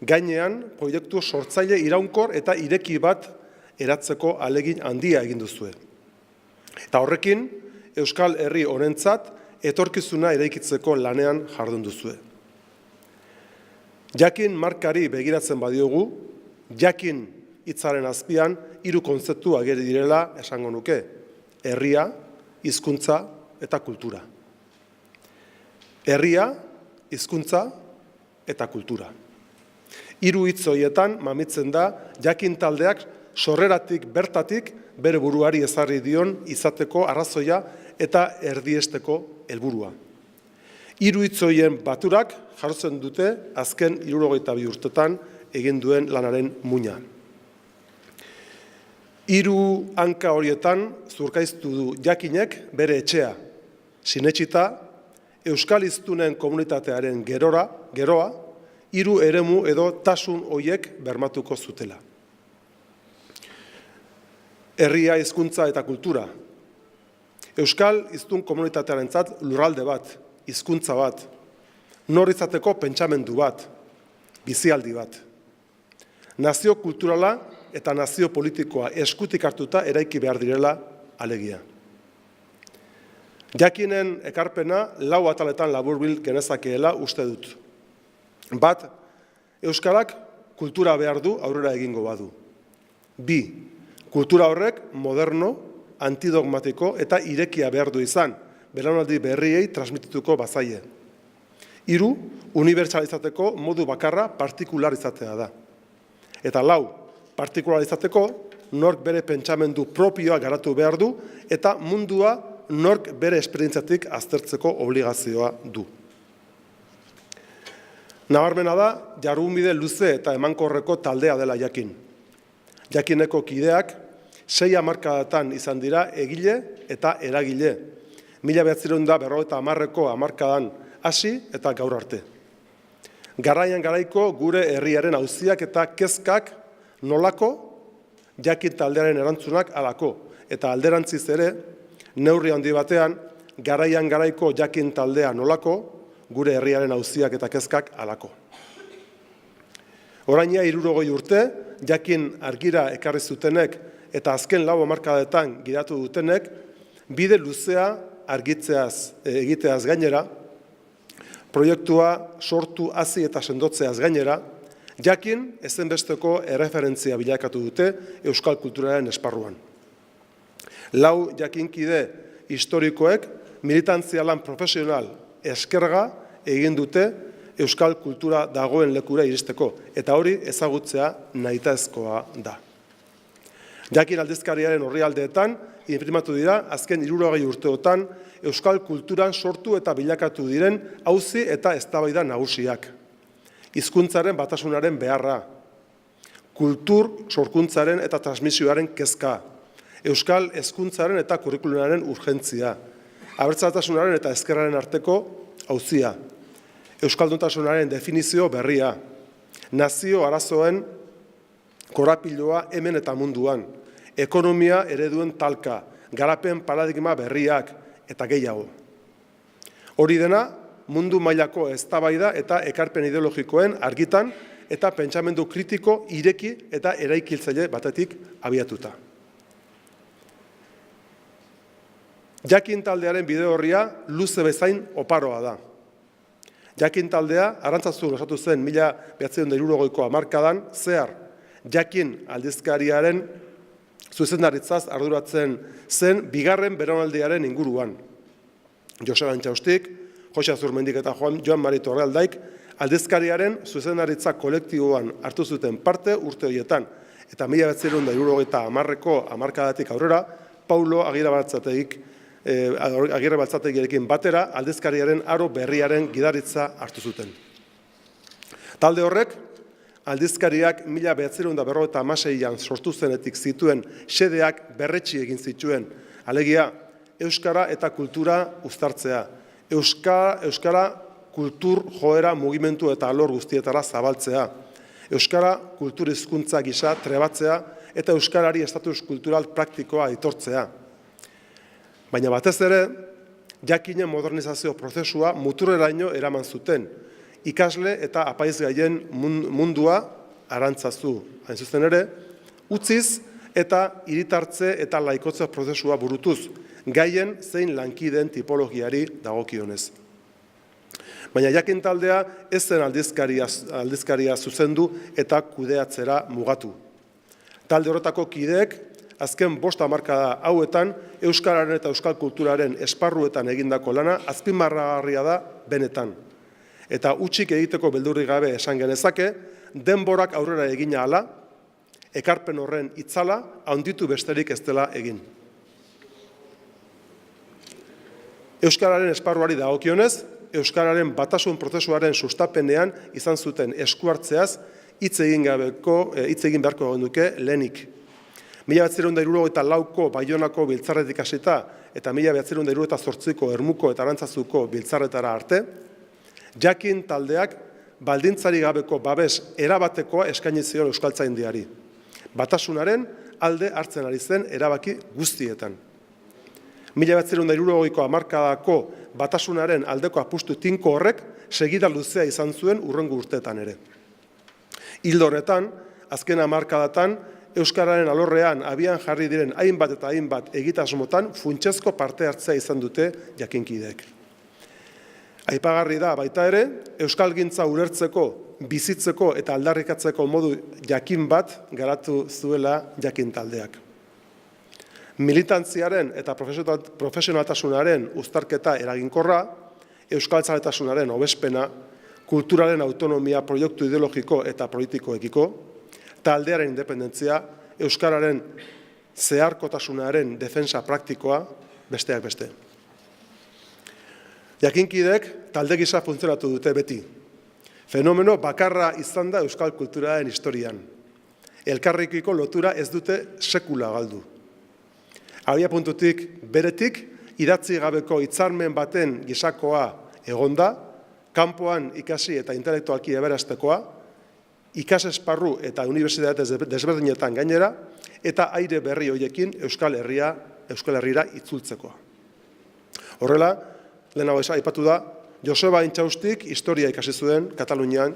gainean, proiektu sortzaile iraunkor eta ireki bat eratzeko ahalegin handia egin duzue. Eta horrekin, Euskal Herri honentzat etorkizuna eraikitzeko lanean jardun duzue. Jakin markari begiratzen badiogu, jakin hitzaren azpian 3 kontzeptu ageri direla esango nuke: herria, hizkuntza eta kultura. Herria, hizkuntza eta kultura. 3 hitz horietan mamitzen da jakin taldeak sorreratik bertatik bere buruari ezarri dion izateko arrazoia eta erdiesteko helburua. 3 hitz horien baturak jartzen dute azken 62 urtetan egin duen lanaren muina. 3 hanka horietan zurkaiztu du jakinek bere etxea, sinetsita euskal hiztunen komunitatearen geroa, 3 eremu edo tasun hoiek bermatuko zutela. Herria, hizkuntza eta kultura. Euskal hiztun komunitatearentzat lurralde bat, hizkuntza bat, nor izateko pentsamendu bat, bizialdi bat. Nazio kulturala eta nazio politikoa eskutik hartuta eraiki behar direla alegia. Jakinen ekarpena 4 ataletan laburbil genezakeela uste dut. Bat, euskarak kultura behar du aurrera egingo badu. 2, kultura horrek moderno, antidogmatiko eta irekia behar du izan, belaunaldi berriei transmitituko bazaie. 3, unibertsalizateko modu bakarra partikularizatea da. Eta 4, partikularizateko nork bere pentsamendu propioa garatu behar du eta mundua nork bere esperientziatik aztertzeko obligazioa du. Nabarmena da, jardunbide luze eta emankorreko taldea dela jakin. Jakineko kideak 6 hamarkadatan izan dira egile eta eragile. 1950ko hamarkadan hasi eta gaur arte. Garaian garaiko gure herriaren auziak eta kezkak nolako, jakin taldearen erantzunak halako. Eta alderantziz ere, neurri handi batean, garaian garaiko jakin taldea nolako, gure herriaren auziak eta kezkak halako. Oraina 60 urte, jakin argira ekarri zutenek eta azken 4 hamarkadetan giratu dutenek, bide luzea egiteaz gainera, proiektua sortu hasi eta sendotzeaz gainera, jakin ezinbesteko erreferentzia bilakatu dute euskal kulturaren esparruan. 4 jakinkide historikoek militantzia lan profesional eskerga egin dute euskal kultura dagoen lekura iristeko, eta hori ezagutzea nahitaezkoa da. Jakin aldizkariaren orrialdeetan inprimatu dira azken 60 urteotan euskal kulturan sortu eta bilakatu diren auzi eta eztabaida nagusiak. Hizkuntzaren batasunaren beharra, kultur sorkuntzaren eta transmisioaren kezka, euskal hezkuntzaren eta kurrikulumaren urgentzia, abertzaletasunaren eta ezkerraren arteko auzia, euskalduntasunaren definizio berria, nazio arazoen korapiloa hemen eta munduan, ekonomia ereduen talka, garapen paradigma berriak eta gehiago. Hori dena, mundu mailako eztabaida eta ekarpen ideologikoen argitan eta pentsamendu kritiko ireki eta eraikiltzaile batetik abiatuta. Jakin taldearen bide horria luze bezain oparoa da. Jakin taldea, Arantzazun osatu zen 1960ko hamarkadan, zehar Jakin aldizkariaren zuzendaritzaz arduratzen zen bigarren belaunaldiaren inguruan. Joseba Antxaustik, Jose Azurmendik eta Joan Mari Torrealdaik aldizkariaren zuzendaritza kolektiboan hartu zuten parte urte horietan, eta 1970ko hamarkadatik aurrera, Paulo Agirre-Baltzategiarekin batera aldizkariaren aro berriaren gidaritza hartu zuten. Talde horrek, aldizkariak 1956an sortu zenetik zituen xedeak berretsi egin zituen, alegia, euskara eta kultura uztartzea, euskara kultur joera mugimendu eta alor guztietara zabaltzea, euskara kultur hizkuntza gisa trebatzea eta euskarari estatus kultural praktikoa aitortzea. Baina batez ere, Jakinen modernizazio prozesua muturreraino eraman zuten, ikasle eta apaizgaien mundua Arantzazu, hain zuzen ere, utziz eta hiritartze eta laikotze prozesua burutuz, gaien zein lankideen tipologiari dagokionez. Baina Jakin taldea ez zen aldizkaria zuzendu eta kudeatzera mugatu. Talde horretako kideek, azken 5 hamarkada hauetan, euskararen eta euskal kulturaren esparruetan egindako lana azpimarragarria da benetan. Eta utzik egiteko beldurrik gabe esan genezake, denborak aurrera egina hala, ekarpen horren itzala, handitu besterik ez dela egin. Euskararen esparruari dagokionez, euskararen batasun prozesuaren sustapenean izan zuten eskuartzeaz hitz egin beharko genuke lehenik. 1974ko Baionako biltzarretik hasita eta 1978ko Ermuko eta Arantzazuko biltzarretara arte, Jakin taldeak baldintzari gabeko babes erabatekoa eskaini zion euskaltzaindiari. Batasunaren alde hartzen ari zen erabaki guztietan. 1970ko hamarkadako batasunaren aldeko apustu tinko horrek segida luzea izan zuen hurrengo urteetan ere. Ildo horretan, azken hamarkadatan, euskararen alorrean abian jarri diren hainbat eta hainbat egitasmotan funtsezko parte hartzea izan dute jakinkideek. Aipagarri da baita ere, euskalgintza ulertzeko, bizitzeko eta aldarrikatzeko modu jakin bat garatu zuela Jakin taldeak. Militantziaren eta profesionaltasunaren uztarketa eraginkorra, euskaltzaletasunaren hobespena, kulturalen autonomia proiektu ideologiko eta politikoekiko, taldearen independentzia, euskararen zeharkotasunaren defensa praktikoa, besteak beste. Jakinkideek talde gisa funtzionatu dute beti. Fenomeno bakarra izan da euskal kulturaren historian. Elkarrekiko lotura ez dute sekula galdu. Abiapuntutik beretik, idatzi gabeko hitzarmen baten gisakoa egonda, kanpoan ikasi eta intelektualki aberastzekoa, ikasesparru eta unibertsitate desberdinetan gainera, eta aire berri horiekin Euskal Herrira itzultzekoa. Horrela, lehenago aipatu da, Joseba Antxaustik historia ikasi zuen Katalunian,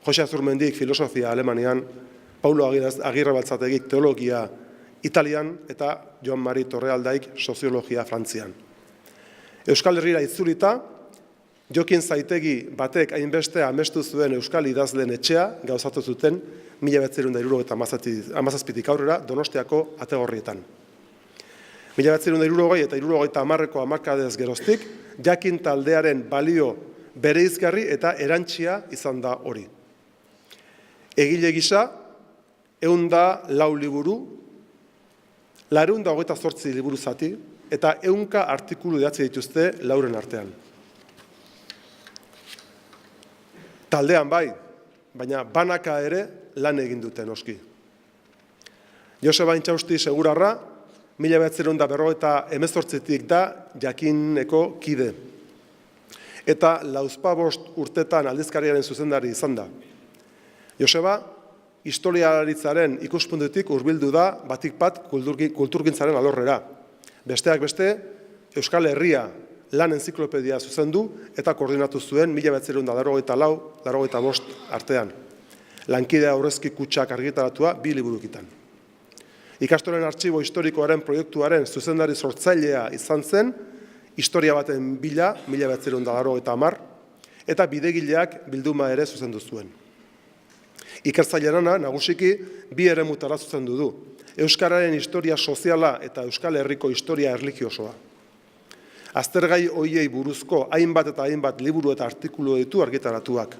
Jose Azurmendik filosofia Alemanian, Paulo Agirre-Baltzategik teologia Italian eta Joan Mari Torrealdaik soziologia Frantzian. Euskal Herrira itzulita, Jokin Zaitegi batek hainbeste amestu zuen euskal idazleen etxea gauzatu zuten 1977tik aurrera Donostiako Ategorrietan. 1970 eta 1970ko hamarkadez geroztik, Jakin taldearen balio bereizgarri eta erantsia izan da hori. Egile gisa, 104 liburu, 428 liburu zati eta 100 artikulu idatzi dituzte lauren artean. Taldean bai, baina banaka ere lan egin dute noski. Joseba Intxausti Segurarra, 1958tik da Jakineko kide. Eta 45 urtetan aldizkariaren zuzendari izan da. Joseba, historialaritzaren ikuspuntutik hurbildu da batik bat kulturgintzaren alorrera. Besteak beste, Euskal Herria lan enziklopedia zuzendu eta koordinatu zuen 1984-85 artean. Lankidea aurrezki kutxak argitaratua 2 liburukitan. Ikastolen artxibo historikoaren proiektuaren zuzendari sortzailea izan zen, historia baten bila 1980 eta bidegileak bilduma ere zuzendu zuen. Ikertzailena nagusiki 2 eremutara zuzendu du. Euskararen historia soziala eta Euskal Herriko historia erlijiosoa. Aztergai hoiei buruzko hainbat eta hainbat liburu eta artikulu ditu argitaratuak.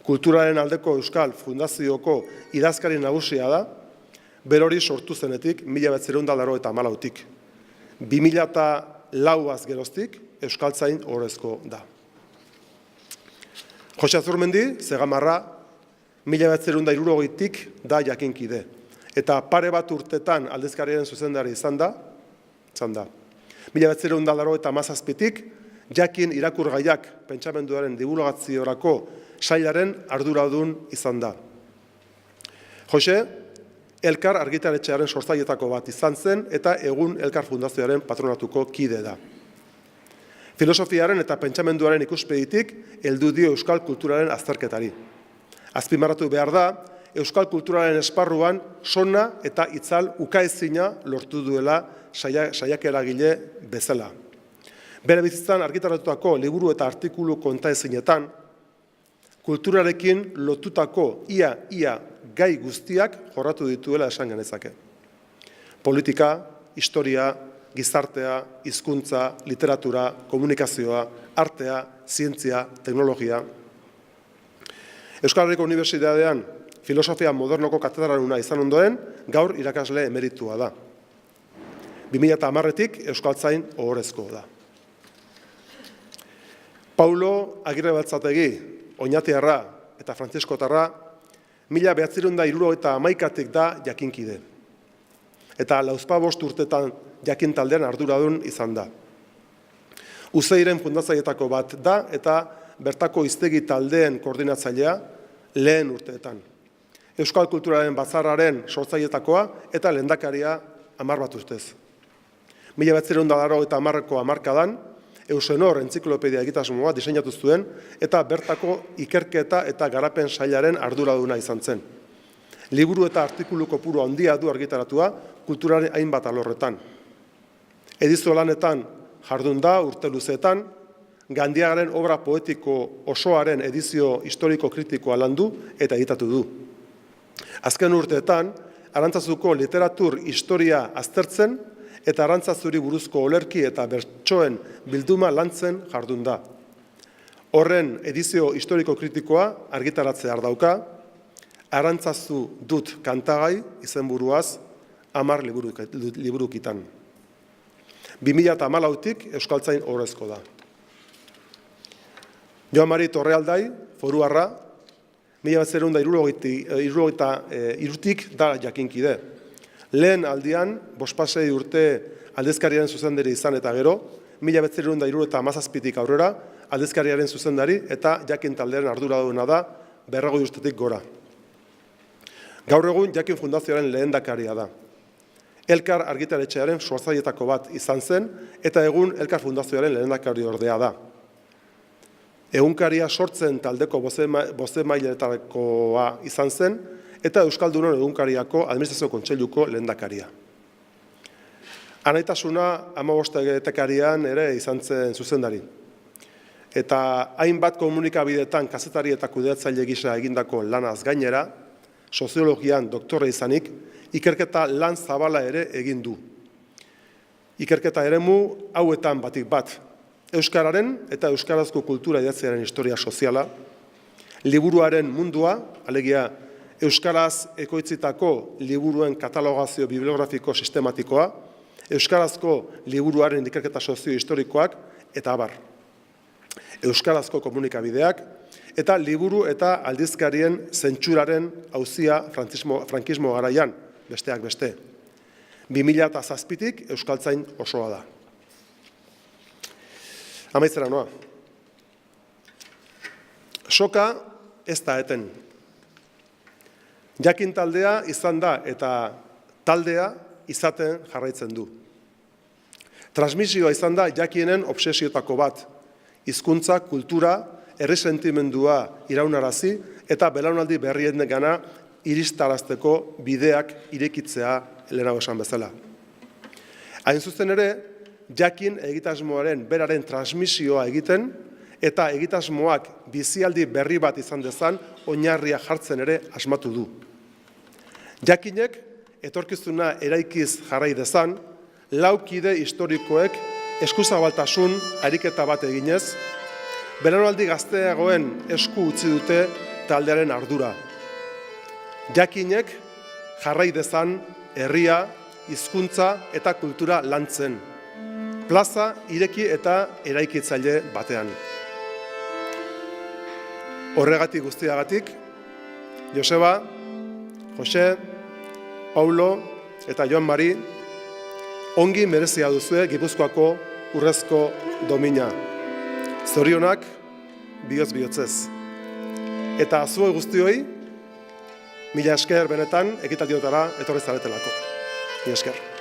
Kulturaren aldeko Euskal Fundazioko idazkari nagusia da, berori sortu zenetik 1984tik. 2004az geroztik euskaltzain ohorezko da. Jose Azurmendi, Zegamarra, 1960tik da jakinkide. Eta pare bat urtetan aldizkariaren zuzendari izan da. 1987tik jakin irakurgaiak pentsamenduaren divulgaziorako sailaren arduradun izan da. Jose, Elkar argitaletxearen sortzailetako bat izan zen eta egun Elkar Fundazioaren patronatuko kide da. Filosofiaren eta pentsamenduaren ikuspegitik heldu dio euskal kulturaren azterketari. Azpimarratu behar da, euskal kulturaren esparruan sona eta itzal ukaezina lortu duela saiakeragile bezala. Bere bizitzan argitaratutako liburu eta artikulu kontaezinetan, kulturarekin lotutako ia gai guztiak jorratu dituela esan genezake. Politika, historia, gizartea, hizkuntza, literatura, komunikazioa, artea, zientzia, teknologia. Euskal Herriko Unibertsitatean filosofia modernoko katedraduna izan ondoren, gaur irakasle emeritua da. 2010tik euskaltzain ohorezko da. Paulo Agirre Beltzategi, Oñatiarra eta Frantziskotarra 1971tik da jakinkide. Eta 45 urtetan jakin taldean arduradun izan da. Uzeiren fundatzailetako bat da eta bertako hiztegi taldeen koordinatzailea lehen urteetan. Euskal Kulturaren Batzarraren sortzailetakoa eta lehendakaria 10 bat urtez. 1980ko hamarkadan Eusenor entziklopedia egitasmo bat diseinatu zuen eta bertako ikerketa eta garapen sailaren arduraduna izan zen. Liburu eta artikulu kopuru handia du argitaratua kulturaren hainbat alorretan. Edizio lanetan jardun da urte luzeetan, Gandiagaren obra poetiko osoaren edizio historiko kritikoa landu eta editatu du. Azken urteetan, Arantzazuko literatur historia aztertzen eta Arantzazuri buruzko olerki eta bertsoen bilduma lantzen jardun da. Horren edizio historiko kritikoa argitaratzea dauka, Arantzazu dut kantagai izenburuaz 10 liburukitan. 2014tik euskaltzain ohorezko da. Joan Mari Torrealdai, foruarra, 1973tik da jakinkide. Lehen aldian, 5 urte aldizkariaren zuzendari izan eta gero, 1977tik aurrera, aldizkariaren zuzendari eta jakin taldearen arduraduna da 40 urtetik gora. Gaur egun Jakin Fundazioaren lehendakaria da. Elkar argitaletxearen sortzailetako bat izan zen eta egun Elkar Fundazioaren lehendakari ordea da. Egunkaria sortzen taldeko bozeramaileetakoa izan zen eta Euskaldunon egunkariako administrazio kontseiluko lehendakaria. Anaitasuna 15 ere izan zen zuzendari. Eta hainbat komunikabideetan kazetari eta kudeatzaile gisa egindako lanaz gainera, soziologian doktore izanik, ikerketa lan zabala ere egin du. Ikerketa eremu hauetan batik bat, Euskararen eta Euskarazko kultura idatziaren historia soziala, liburuaren mundua, alegia euskaraz ekoitzitako liburuen katalogazio bibliografiko sistematikoa, euskarazko liburuaren ikerketa sozio-historikoak, eta abar. Euskarazko komunikabideak, eta liburu eta aldizkarien zentsuraren auzia frankismo garaian, besteak beste. 2007tik euskaltzain osoa da. Amaitzera noa. Soka ez da eten. Jakin taldea izan da eta taldea izaten jarraitzen du. Transmisioa izan da jakienen obsesiotako bat. Hizkuntza, kultura, erresentimendua iraunarazi eta belaunaldi berrien gana iristarazteko bideak irekitzea lehenago esan bezala. Hain zuzen ere, jakin egitasmoaren beraren transmisioa egiten eta egitasmoak bizialdi berri bat izan dezan oinarria jartzen ere asmatu du. Jakinek etorkizuna eraikiz jarrai dezan, 4 kide historikoek eskuzabaltasun ariketa bat eginez, belaunaldi gazteagoen esku utzi dute taldearen ardura. Jakinek jarrai dezan herria, hizkuntza eta kultura lantzen. Plaza ireki eta eraikitzaile batean. Horregatik guztiagatik, Joseba, Jose, Paulo eta Joan Mari ongi merezia duzue Gipuzkoako urrezko domina. Zorionak, bihotz-bihotzez. Eta zuoi guztioi, mila esker benetan ekitaldiotara etorri zaretelako. Mila esker.